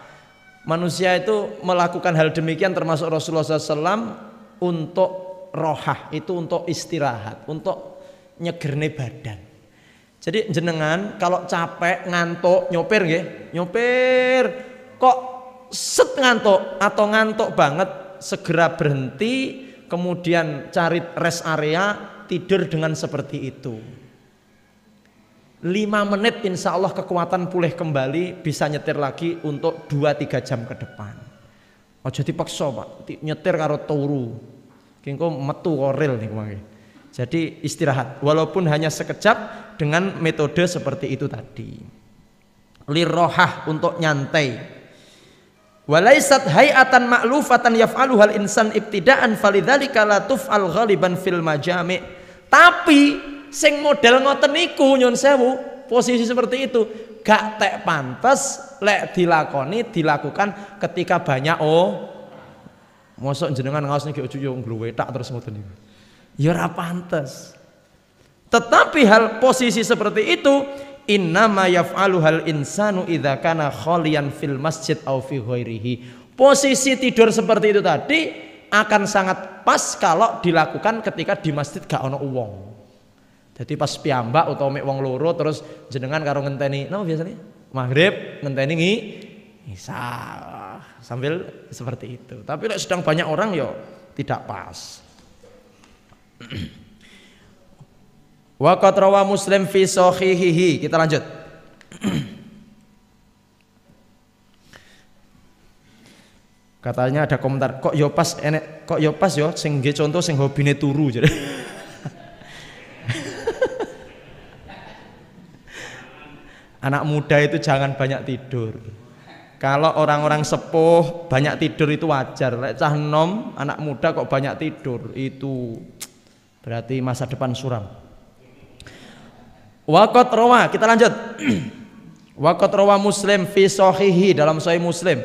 Manusia itu melakukan hal demikian termasuk Rasulullah SAW untuk rohah, itu untuk istirahat, untuk nyegerne badan. Jadi jenengan kalau capek ngantuk nyopir nggih, nyopir kok set ngantuk atau ngantuk banget, segera berhenti, kemudian cari rest area, tidur dengan seperti itu. 5 menit insya Allah kekuatan pulih kembali, bisa nyetir lagi untuk 2-3 jam ke depan. Oh jadi paksa Pak, nyetir karo turu, kengko metu koril nih kemarin. Jadi istirahat, walaupun hanya sekejap dengan metode seperti itu tadi. Lirrohah, untuk nyantai. Walaisat hayatan ma'lufatan yaf'aluhal insan ibtidaan falidzalika la tuf'al ghaliban fil majami'. Tapi sing model ngoten niku nyun sewu, posisi seperti itu gak tek pantes lek dilakukan ketika banyak mosok jenengan ngaos niki ojo yo ngluwetak terus ngoten niku. Ya ora pantes. Tetapi hal posisi seperti itu innama yaf'alu hal insanu idza kana khalian fil masjid au fi ghairihi. Posisi tidur seperti itu tadi akan sangat pas kalau dilakukan ketika di masjid gak ono wong. Jadi pas piyambak utawa mek wong loro terus jenengan karo ngenteni napa biasanya? Maghrib ngenteni isya sambil seperti itu. Tapi lek sedang banyak orang ya tidak pas. Wa qad rawa Muslim fi sahihihi. Kita lanjut. Katanya ada komentar, kok yo pas enek, kok yo pas yo sing nggih contoh sing hobine turu jadi. Anak muda itu jangan banyak tidur. Kalau orang-orang sepuh banyak tidur itu wajar. Lek cah nom, anak muda kok banyak tidur, itu berarti masa depan suram. Waqat rawa, kita lanjut. Waqat rawa Muslim fi sahihi, dalam sahih Muslim,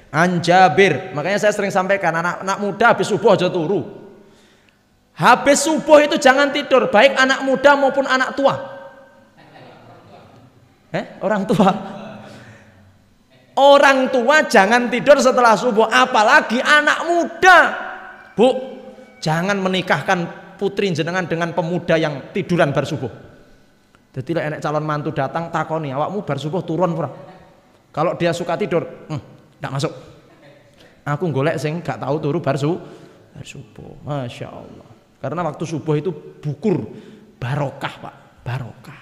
an Jabir. Makanya saya sering sampaikan, anak-anak muda habis subuh aja turu. Habis subuh itu jangan tidur, baik anak muda maupun anak tua. Orang tua. Orang tua jangan tidur setelah subuh, apalagi anak muda. Bu, jangan menikahkan putri jenengan dengan pemuda yang tiduran bar subuh. Jadi enek calon mantu datang takoni, awakmu bar subuh turun ora? Kalau dia suka tidur, ndak masuk. Aku golek sing gak tahu turu bar subuh. Masya Allah. Karena waktu subuh itu bukur, barokah Pak, barokah.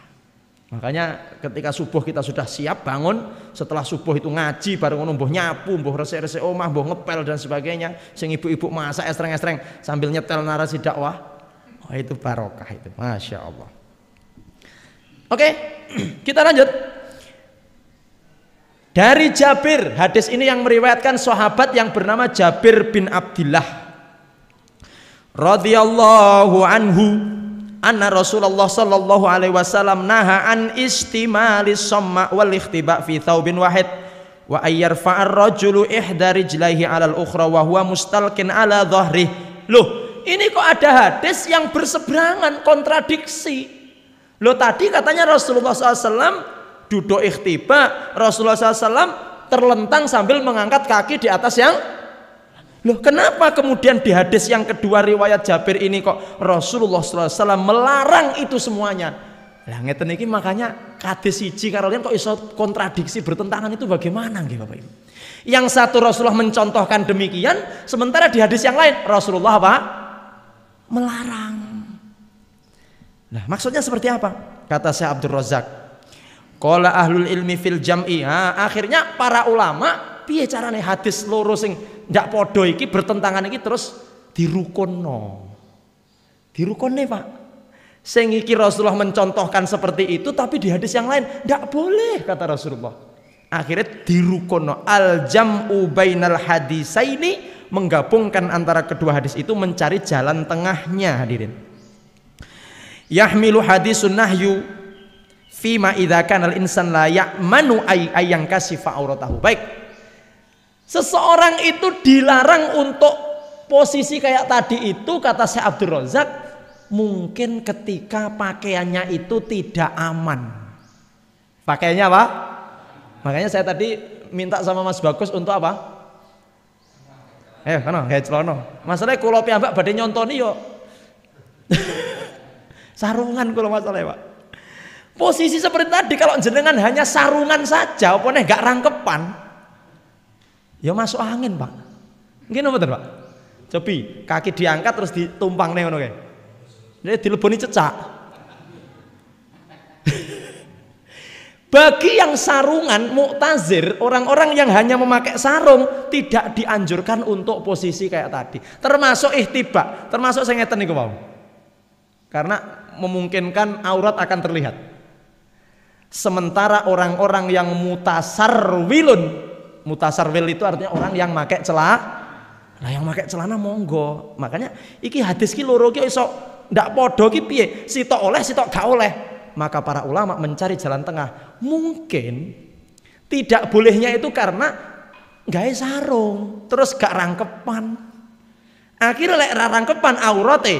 Makanya ketika subuh kita sudah siap bangun, setelah subuh itu ngaji bareng ngono, mbuh nyapu, mbuh resik-resik omah, mbuh ngepel dan sebagainya. Sing ibu-ibu masak estreng-estreng sambil nyetel narasi dakwah. Oh, itu barokah itu. Masya Allah. Oke, kita lanjut. Dari Jabir, hadis ini yang meriwayatkan sahabat yang bernama Jabir bin Abdillah radhiyallahu anhu, anna Rasulullah sallallahu alaihi wasallam naha an istimalis samma wal ikhtiba fi thawbin wahid wa ayyarfa'ar rajulu ihda rijlaihi 'alal ukhra wa huwa mustalqin 'ala dhahri. Loh, ini kok ada hadis yang berseberangan, kontradiksi. Loh, tadi katanya Rasulullah SAW duduk ikhtiba, Rasulullah SAW terlentang sambil mengangkat kaki di atas yang. Loh, kenapa kemudian di hadis yang kedua riwayat Jabir ini kok Rasulullah SAW melarang itu semuanya? Lah ngeten iki makanya hadis siji karo liyan kok iso kontradiksi, bertentangan, itu bagaimana nggih Bapak Ibu? Yang satu Rasulullah mencontohkan demikian, sementara di hadis yang lain Rasulullah apa? Melarang. Nah, maksudnya seperti apa? Kata Syekh Abdul Razak, qala ahlul ilmi fil jam'i. Akhirnya para ulama piye carane hadis loro sing ndak padha iki bertentangan iki terus dirukunno. Dirukunne, Pak. Sing iki Rasulullah mencontohkan seperti itu, tapi di hadis yang lain ndak boleh kata Rasulullah. Akhirnya dirukunno, al jam'u bainal hadisaini, menggabungkan antara kedua hadis itu, mencari jalan tengahnya hadirin. Yahmilu hadisun nahyu fima idza kana al-insan la ya'manu ayang kasifa auratahu. Baik. Seseorang itu dilarang untuk posisi kayak tadi itu, kata Syekh Abdul Razak, mungkin ketika pakaiannya itu tidak aman. Pakaiannya apa? Makanya saya tadi minta sama Mas Bagus untuk apa? Kana gawe celana. Masalahnya kula piyambak badhe nyontoni yo. Sarungan kalau masalahnya Pak. Posisi seperti tadi kalau jenengan hanya sarungan saja, apa nih gak rangkepan, ya masuk angin Pak. Mungkin apa Pak? Cobi kaki diangkat terus ditumpang nih, oke? Jadi dileboni cecak. Bagi yang sarungan mu'tazir, orang-orang yang hanya memakai sarung, tidak dianjurkan untuk posisi kayak tadi. Termasuk ihtiba, termasuk saya ngeten niku mau. Karena memungkinkan aurat akan terlihat. Sementara orang-orang yang mutasarwilun, mutasarwil itu artinya orang yang pakai celana. Nah, yang pakai celana monggo. Makanya iki hadis ki loro ki iso ndak padha ki piye? Sitok oleh, sitok gak oleh. Maka para ulama mencari jalan tengah. Mungkin tidak bolehnya itu karena gawe sarung, terus gak rangkepan. Akhirnya lek rangkepan aurate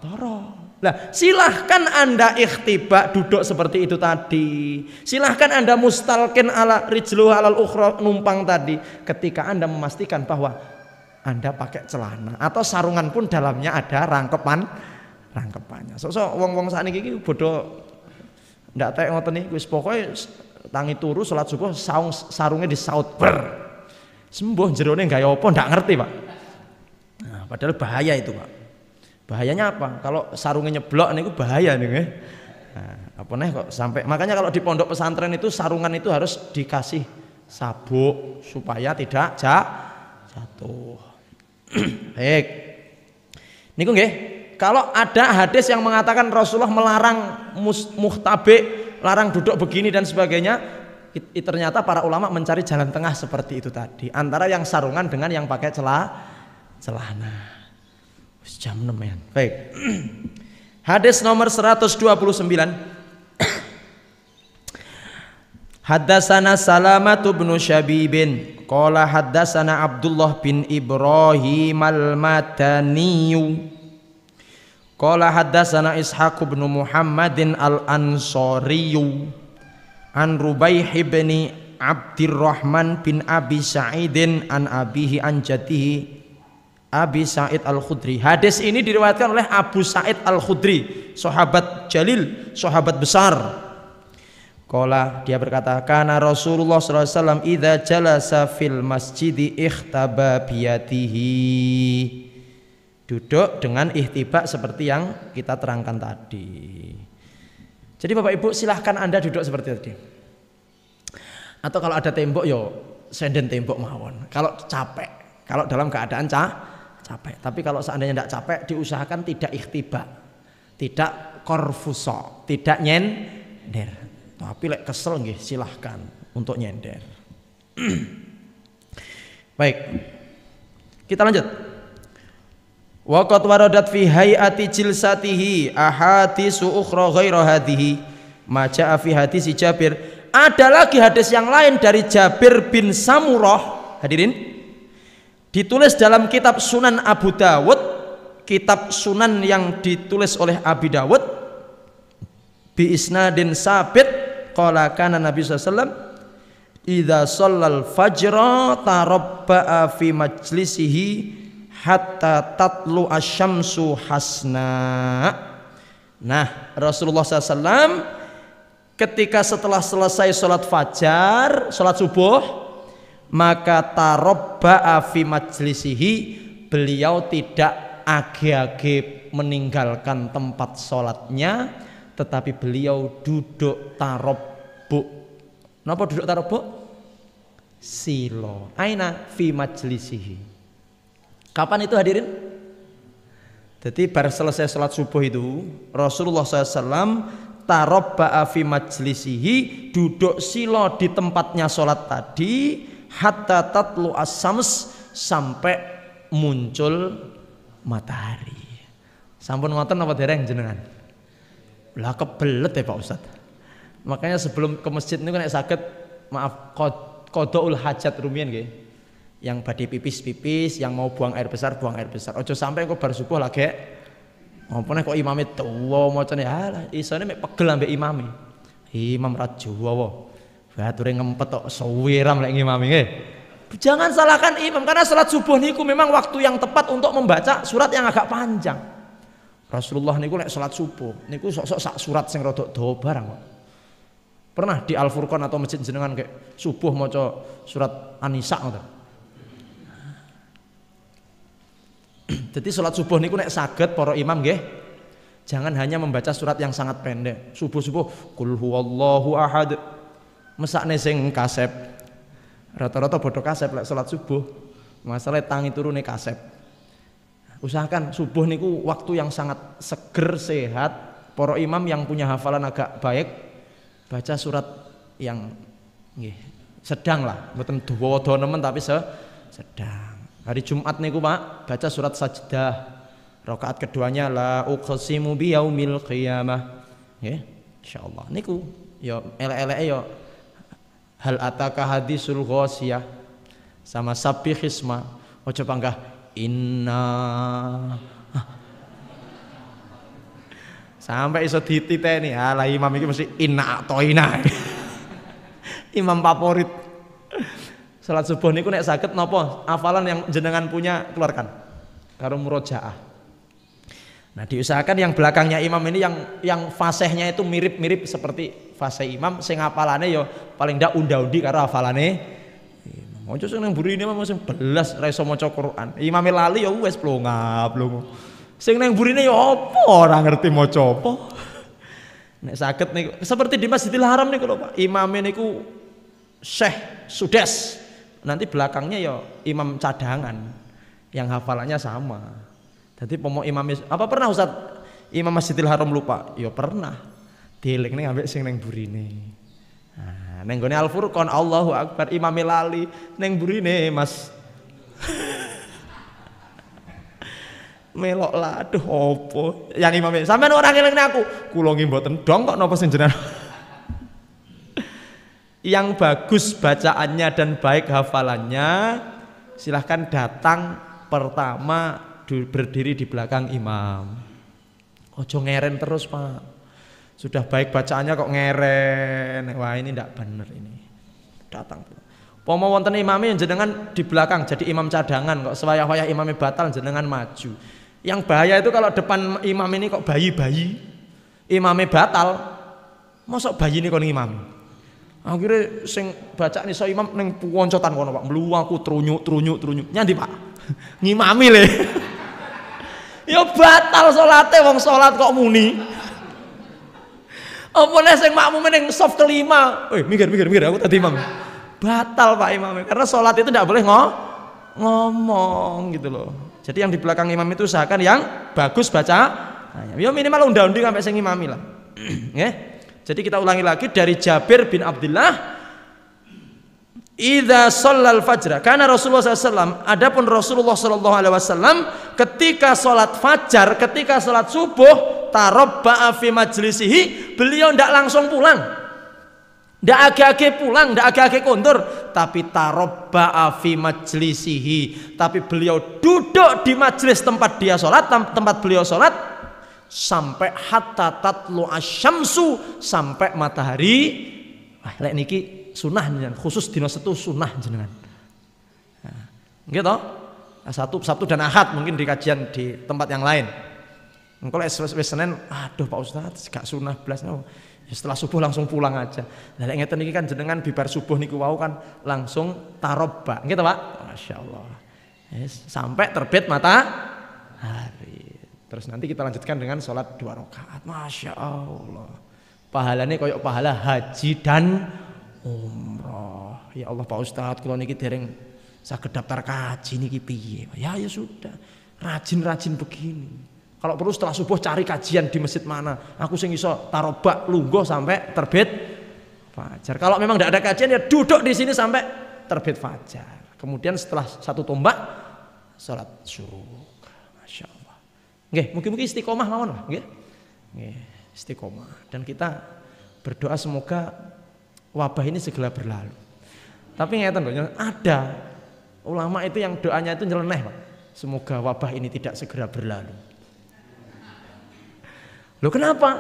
toro. Nah, silahkan Anda ikhtiba duduk seperti itu tadi. Silahkan Anda mustalkin ala rijlu alal ukhra, numpang tadi. Ketika Anda memastikan bahwa Anda pakai celana atau sarungan pun dalamnya ada rangkepannya. So wong-wong sakniki iki bodoh ndak tek ngoten iki, wis pokoke tangi turu salat subuh sarungnya disaut ber. Sembuh jerone gawe apa ndak ngerti, Pak. Nah, padahal bahaya itu, Pak. Bahayanya apa? Kalau sarungnya nyeblok niku bahaya nih. Nah, apa nih kok sampai, makanya kalau di pondok pesantren itu sarungan itu harus dikasih sabuk supaya tidak jatuh. Baik. Niku nggih, kalau ada hadis yang mengatakan Rasulullah melarang muhtabe, larang duduk begini dan sebagainya, ternyata para ulama mencari jalan tengah seperti itu tadi, antara yang sarungan dengan yang pakai celana. Jam 6 ya. Baik. Hadis nomor 129. Haddatsana Salamah bin Syabibin qala haddatsana Abdullah bin Ibrahim al-Madani qala haddatsana Ishaq bin Muhammadin al-Ansari an Rubaih bin Abdurrahman bin Abi Sa'idin an abihi an jaddihi Abi Sa'id Al-Khudri. Hadis ini diriwayatkan oleh Abu Sa'id Al-Khudri, sahabat jalil, sahabat besar. Qala, dia berkata, kana Rasulullah sallallahu alaihi wasallam idza jalasa fil masjidi ikhtaba biyadihi. Duduk dengan ihtibak seperti yang kita terangkan tadi. Jadi Bapak Ibu silahkan Anda duduk seperti tadi. Atau kalau ada tembok yo senden tembok mawon. Kalau capek, kalau dalam keadaan capek. Tapi kalau seandainya tidak capek, diusahakan tidak ikhtiba, tidak korfuso, tidak nyender. Tapi lek kesel nggih silahkan untuk nyender. Baik, kita lanjut. Waqad waradat fi hayati jilsatihi ahaditsu ukhra ghairu hadhihi ma jaa fi hadis Jabir. Ada lagi hadis yang lain dari Jabir bin Samurah, hadirin, ditulis dalam kitab Sunan Abu Dawud, kitab Sunan yang ditulis oleh Abi Dawud, bi isnadin sabit qala kana Nabi sallallahu alaihi wasallam idza shallal fajra tarabba'a fi majlisihi hatta tatlu asyamsu hasna. Nah, Rasulullah SAW ketika setelah selesai sholat fajar, sholat subuh, maka tarabba'a fi majlisihi, beliau tidak age-age meninggalkan tempat sholatnya, tetapi beliau duduk tarabbu. Napa duduk tarabbu? Silo. Aina fi majlisihi. Kapan itu hadirin? Jadi bar selesai sholat subuh itu Rasulullah SAW tarabba'a fi majlisihi, duduk silo di tempatnya sholat tadi, hatta tatlu as-syams, sampai muncul matahari. Sampun ngoten napa dereng jenengan? Lah kebelet ya Pak Ustad. Makanya sebelum ke masjid niku nek saged maaf qadaul hajat rumiyin nggih. Yang badhe pipis-pipis, yang mau buang air besar buang air besar. Ojo sampai kok bar subuh lagi ngompone kok imame tuwa macane alah isone mek pegel ambek imame. Imam ra juwa. Bature ngempet tok suwiram lek ngimami nggih. Jangan salahkan imam karena salat subuh niku memang waktu yang tepat untuk membaca surat yang agak panjang. Rasulullah niku lek salat subuh niku sok-sok sak surat sing rada dawa barang kok. Pernah di Al-Furqan atau masjid jenengan kayak subuh maca surat An-Nisa ngoten. Jadi salat subuh niku nek saged para imam nggih, jangan hanya membaca surat yang sangat pendek. Subuh-subuh qul huwallahu ahad. Mesakne sing kasep. Rata-rata bodoh kasep lek salat subuh. Masalah tangi turune kasep. Usahakan subuh niku waktu yang sangat seger, sehat. Para imam yang punya hafalan agak baik baca surat yang nggih sedang lah, mboten dawa-dawa nemen tapi sedang. Hari Jumat niku Pak baca surat Sajdah. Rakaat keduanya la uqsimu biyaumil qiyamah. Nggih, insyaallah. Niku ya elek-eleke ya hal ataka hadisul ghasyiyah sama sabbihisma. Ojo panggah inna. Sampai iso dititeni. Alah imam iki mesti inna toina. Imam favorit. Salat subuh niku nek saged napa hafalan yang jenengan punya keluarkan karo murojaah. Nah, diusahakan yang belakangnya imam ini yang fasihnya itu mirip-mirip seperti fasih imam, sing hafalane ya paling ndak unda-undi karo hafalane imam. Ojo sing nang burine mesti belas ra iso maca Quran. Imame lali ya wis plonga-plongo. Sing nang burine ya apa ora ngerti maca apa. Nek saged niku seperti di Masjidil Haram niku lho Pak. Imame niku Syekh Sudes. Nanti belakangnya ya imam cadangan yang hafalannya sama. Jadi pomo imam apa pernah Ustaz Imam Masjidil Haram lupa? Ya pernah. Dieling ning ambek sing ning burine. Nah, ning gone Al-Furqan Allahu Akbar imame lali ning burine Mas. Melok lah aduh opo. Yang imame sampean ora ngeling aku. Kula nggih mboten dong kok napa sing jenengan. Yang bagus bacaannya dan baik hafalannya, silahkan datang pertama berdiri di belakang imam. Ojo ngeren terus Pak. Sudah baik bacaannya kok ngeren. Wah ini tidak benar ini. Datang. Pomo wonten imame jenengan di belakang jadi imam cadangan kok sewaya-waya imame batal jenengan maju. Yang bahaya itu kalau depan imam ini kok bayi-bayi. Imame batal. Mosok bayi ini kon imam. Akhirnya sing bacaan iso imam ning puwoncotan kono Pak. Mluwaku trunyuk. Nyandi Pak. Ngimami le. Ya batal salate wong salat kok muni. Apa nek sing makmum ning saf kelima, mikir aku tadi imam. Batal Pak imamnya karena salat itu tidak boleh ngomong gitu loh. Jadi yang di belakang imam itu usahakan yang bagus baca. Ya minimal undang-undang sampai sing imami lah. Jadi kita ulangi lagi dari Jabir bin Abdullah. Idza shallal fajra karena Rasulullah SAW, adapun Rasulullah SAW ketika sholat fajar, ketika sholat subuh, tarabba'a fi majlisihi, beliau tidak langsung pulang, tidak age-age pulang, tidak age-age kondur, tapi tarabba'a fi majlisihi, tapi beliau duduk di majlis tempat dia sholat, tempat beliau sholat sampai hatta tatlu asyamsu, sampai matahari. Lek niki sunah jenengan, khusus dina Setu sunah jenengan. Gitu. Sabtu dan Ahad mungkin di kajian di tempat yang lain. Engko lek Senin, aduh Pak Ustaz, gak sunah blas. Ya setelah subuh langsung pulang aja. Lah lek ngeten iki kan jenengan bibar subuh niku wau kan langsung tarobba. Gitu Pak. Masyaallah. Sampai terbit matahari. Terus nanti kita lanjutkan dengan sholat 2 rakaat. Masya Allah. Pahalanya koyok pahala haji dan umroh. Ya Allah Pak Ustadz, kalau niki dereng saged daftar kaji niki piye? Ya sudah, rajin-rajin begini. Kalau perlu setelah subuh cari kajian di masjid mana. Aku sing iso tarobak lungguh sampai terbit fajar. Kalau memang tidak ada kajian ya duduk di sini sampai terbit fajar. Kemudian setelah 1 tombak salat syuruk. Masya Allah. Nggih, mungkin istiqomah mawon lah, nggih. Nggih, istiqomah. Dan kita berdoa semoga wabah ini segera berlalu. Tapi ngeten kok, ada ulama itu yang doanya itu nyeleneh Pak. Semoga wabah ini tidak segera berlalu. Loh kenapa?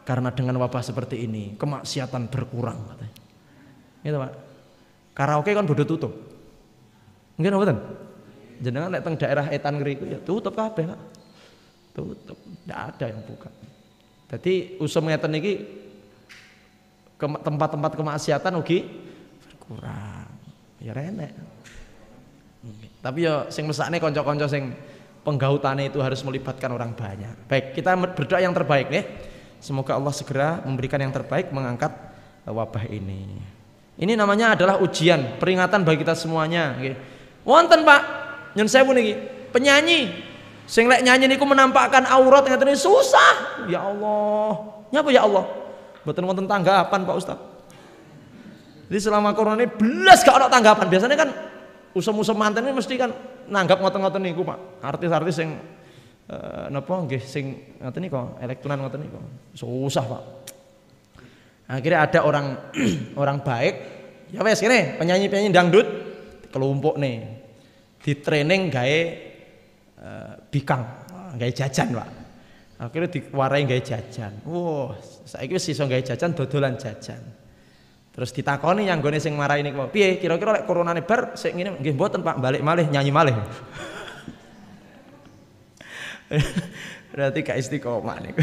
Karena dengan wabah seperti ini kemaksiatan berkurang katanya. Gitu Pak. Karaoke kan bodo tutup. Mungkin mboten? Jenengan nek teng daerah etan ngriku ya tutup kabeh Pak. Tutup, tidak ada yang buka. Jadi usum ngeten iki tempat-tempat kemaksiatan ugi berkurang. Ya renek. Tapi ya sing mesakne kanca-kanca sing penggautane itu harus melibatkan orang banyak. Baik, kita berdoa yang terbaik nih. Semoga Allah segera memberikan yang terbaik mengangkat wabah ini. Ini namanya adalah ujian, peringatan bagi kita semuanya. Wonten Pak, nyun sewu niki, penyanyi sing lek nyanyi niku menampakkan aurat ngeten susah. Ya Allah. Nyapa ya Allah? Mboten wonten tanggapan Pak Ustaz. Jadi selama corona ini belas gak ada tanggapan. Biasanya kan usum-usum manten ini mesti kan nanggap ngoten-ngoten niku Pak. Artis-artis sing napa nggih sing ngoten niku elektronan ngoten niku. Susah Pak. Akhirnya ada orang baik, ya wes kene penyanyi-penyanyi dangdut kelompok nih di training gawe bikang, gawe jajan Pak. Akhirnya diwarai gawe jajan. Wah, saiki wis iso gawe jajan dodolan jajan. Terus ditakoni yang gone sing marai niku, piye kira-kira lek coronane bar sik ngene nggih mboten Pak, balik malih nyanyi malih. Berarti gak istiqomah niku.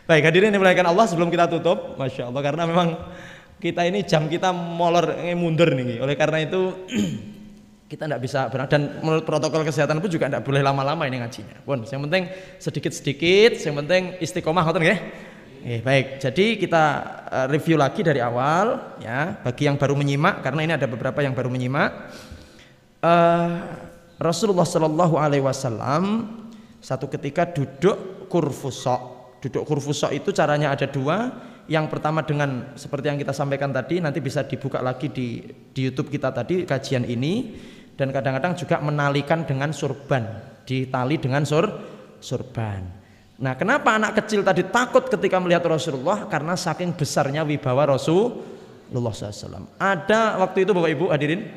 Baik, hadirin dimuliakan Allah, sebelum kita tutup, Masya Allah, karena memang kita ini jam kita molor mundur nih. Oleh karena itu kita tidak bisa dan menurut protokol kesehatan pun juga tidak boleh lama-lama ini ngajinya. Pun, yang penting sedikit-sedikit, yang penting istiqomah, ngoten nggih. Baik, jadi kita review lagi dari awal ya, bagi yang baru menyimak karena ini ada beberapa yang baru menyimak. Rasulullah Shallallahu Alaihi Wasallam satu ketika duduk kurfusok. Duduk kurfusok itu caranya ada 2. Yang pertama dengan seperti yang kita sampaikan tadi, nanti bisa dibuka lagi di YouTube kita tadi kajian ini. Dan kadang-kadang juga menalikan dengan surban, ditali dengan surban. Nah, kenapa anak kecil tadi takut ketika melihat Rasulullah? Karena saking besarnya wibawa Rasulullah SAW. Ada waktu itu Bapak Ibu hadirin,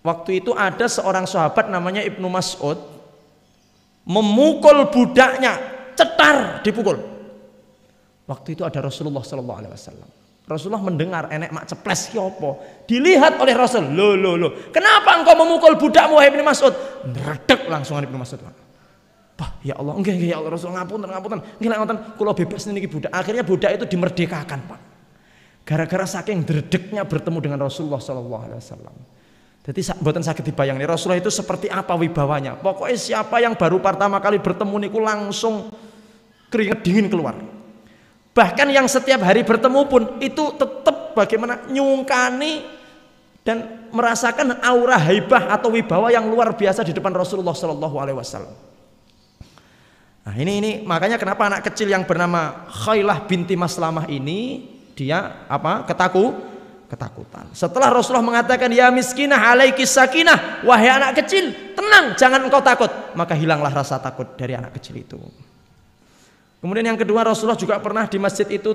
waktu itu ada seorang sahabat namanya Ibnu Mas'ud memukul budaknya, cetar dipukul. Waktu itu ada Rasulullah SAW. Rasulullah mendengar enek mak ceples yopo, dilihat oleh Rasul. Loh, kenapa engkau memukul budakmu wahai Ibnu Mas'ud? Ngeredek langsung Ibnu Mas'ud. Bah, ya Allah, enggak ya Allah Rasul, ngapunten. Nggih ngoten, kula bebas niki budak. Akhirnya budak itu dimerdekakan, Pak. Gara-gara saking dredegnya bertemu dengan Rasulullah sallallahu alaihi wasallam. Jadi mboten saged dibayangkan Rasulullah itu seperti apa wibawanya. Pokoknya siapa yang baru pertama kali bertemu niku langsung keringat dingin keluar. Bahkan yang setiap hari bertemu pun itu tetap bagaimana nyungkani dan merasakan aura haibah atau wibawa yang luar biasa di depan Rasulullah sallallahu alaihi wasallam. Nah, ini makanya kenapa anak kecil yang bernama Khailah binti Maslamah ini dia ketakutan. Setelah Rasulullah mengatakan ya miskinah alaiki sakinah, wahai anak kecil, tenang, jangan engkau takut, maka hilanglah rasa takut dari anak kecil itu. Kemudian yang kedua, Rasulullah juga pernah di masjid itu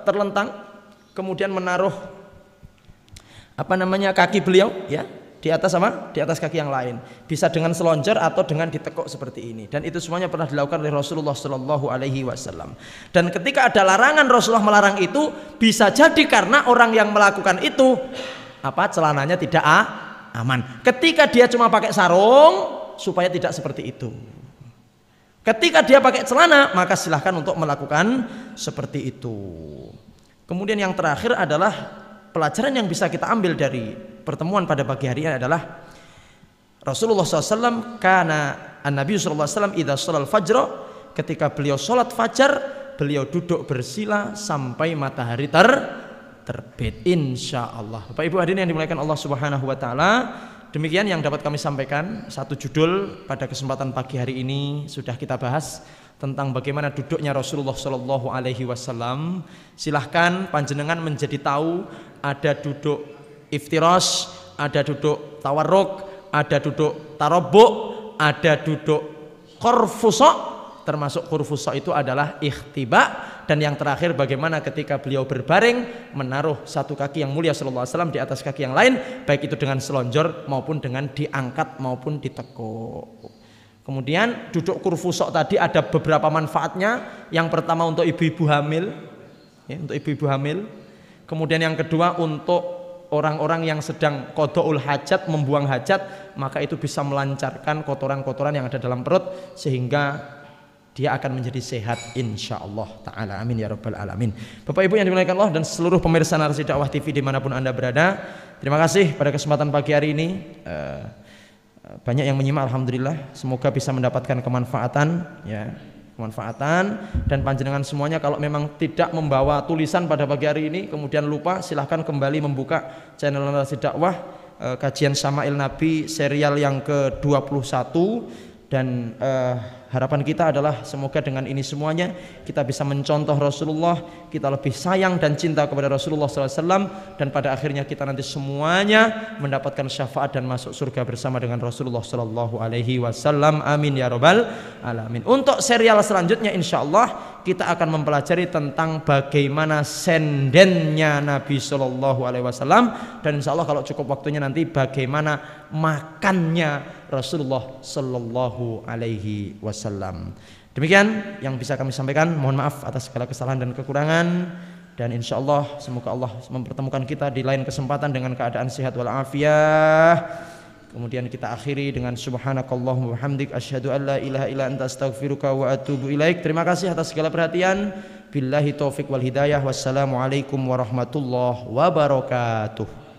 terlentang, kemudian menaruh kaki beliau ya di atas di atas kaki yang lain, bisa dengan selonjor atau dengan ditekuk seperti ini, dan itu semuanya pernah dilakukan oleh Rasulullah Shallallahu Alaihi Wasallam. Dan ketika ada larangan Rasulullah melarang itu, bisa jadi karena orang yang melakukan itu celananya tidak aman. Ketika dia cuma pakai sarung supaya tidak seperti itu. Ketika dia pakai celana maka silahkan untuk melakukan seperti itu. Kemudian yang terakhir adalah pelajaran yang bisa kita ambil dari pertemuan pada pagi hari ini adalah Rasulullah SAW karena Nabi SAW idza sholal fajr, ketika beliau sholat fajar beliau duduk bersila sampai matahari terbit insyaallah. Bapak Ibu hadirin yang dimuliakan Allah Subhanahu wa taala, demikian yang dapat kami sampaikan. Satu judul pada kesempatan pagi hari ini sudah kita bahas tentang bagaimana duduknya Rasulullah Shallallahu Alaihi Wasallam. Silahkan panjenengan menjadi tahu, ada duduk iftirash, ada duduk tawarruk, ada duduk tarabuk, ada duduk khurfusa, termasuk khurfusa itu adalah ikhtiba. Dan yang terakhir bagaimana ketika beliau berbaring menaruh satu kaki yang mulia sallallahu alaihi wasallam di atas kaki yang lain, baik itu dengan selonjor maupun dengan diangkat maupun ditekuk. Kemudian duduk kurfusok tadi ada beberapa manfaatnya. Yang pertama untuk ibu-ibu hamil, ya, untuk ibu-ibu hamil. Kemudian yang kedua untuk orang-orang yang sedang qada'ul hajat, membuang hajat, maka itu bisa melancarkan kotoran-kotoran yang ada dalam perut sehingga dia akan menjadi sehat insyaallah ta'ala. Amin ya rabbal alamin. Bapak Ibu yang dimuliakan Allah dan seluruh pemirsa Narasi Dakwah TV dimanapun Anda berada, terima kasih pada kesempatan pagi hari ini. Banyak yang menyimak, alhamdulillah. Semoga bisa mendapatkan kemanfaatan, ya, kemanfaatan. Dan panjenengan semuanya kalau memang tidak membawa tulisan pada pagi hari ini, kemudian lupa, silahkan kembali membuka channel Narasi Dakwah, kajian Syama'il Nabi serial yang ke-21. Dan harapan kita adalah semoga dengan ini semuanya kita bisa mencontoh Rasulullah, kita lebih sayang dan cinta kepada Rasulullah SAW, dan pada akhirnya kita nanti semuanya mendapatkan syafaat dan masuk surga bersama dengan Rasulullah SAW. Amin ya rabbal alamin. Untuk serial selanjutnya insyaallah kita akan mempelajari tentang bagaimana sendennya Nabi SAW, dan insyaallah kalau cukup waktunya nanti bagaimana makannya Rasulullah Sallallahu Alaihi Wasallam. Demikian yang bisa kami sampaikan. Mohon maaf atas segala kesalahan dan kekurangan. Dan insya Allah semoga Allah mempertemukan kita di lain kesempatan dengan keadaan sehat walafiat. Kemudian kita akhiri dengan subhanakallahumma wabihamdik asyhadu an la ilaha illa anta astaghfiruka wa atubu ilaik. Terima kasih atas segala perhatian. Billahi taufik wal hidayah. Wassalamualaikum warahmatullahi wabarakatuh.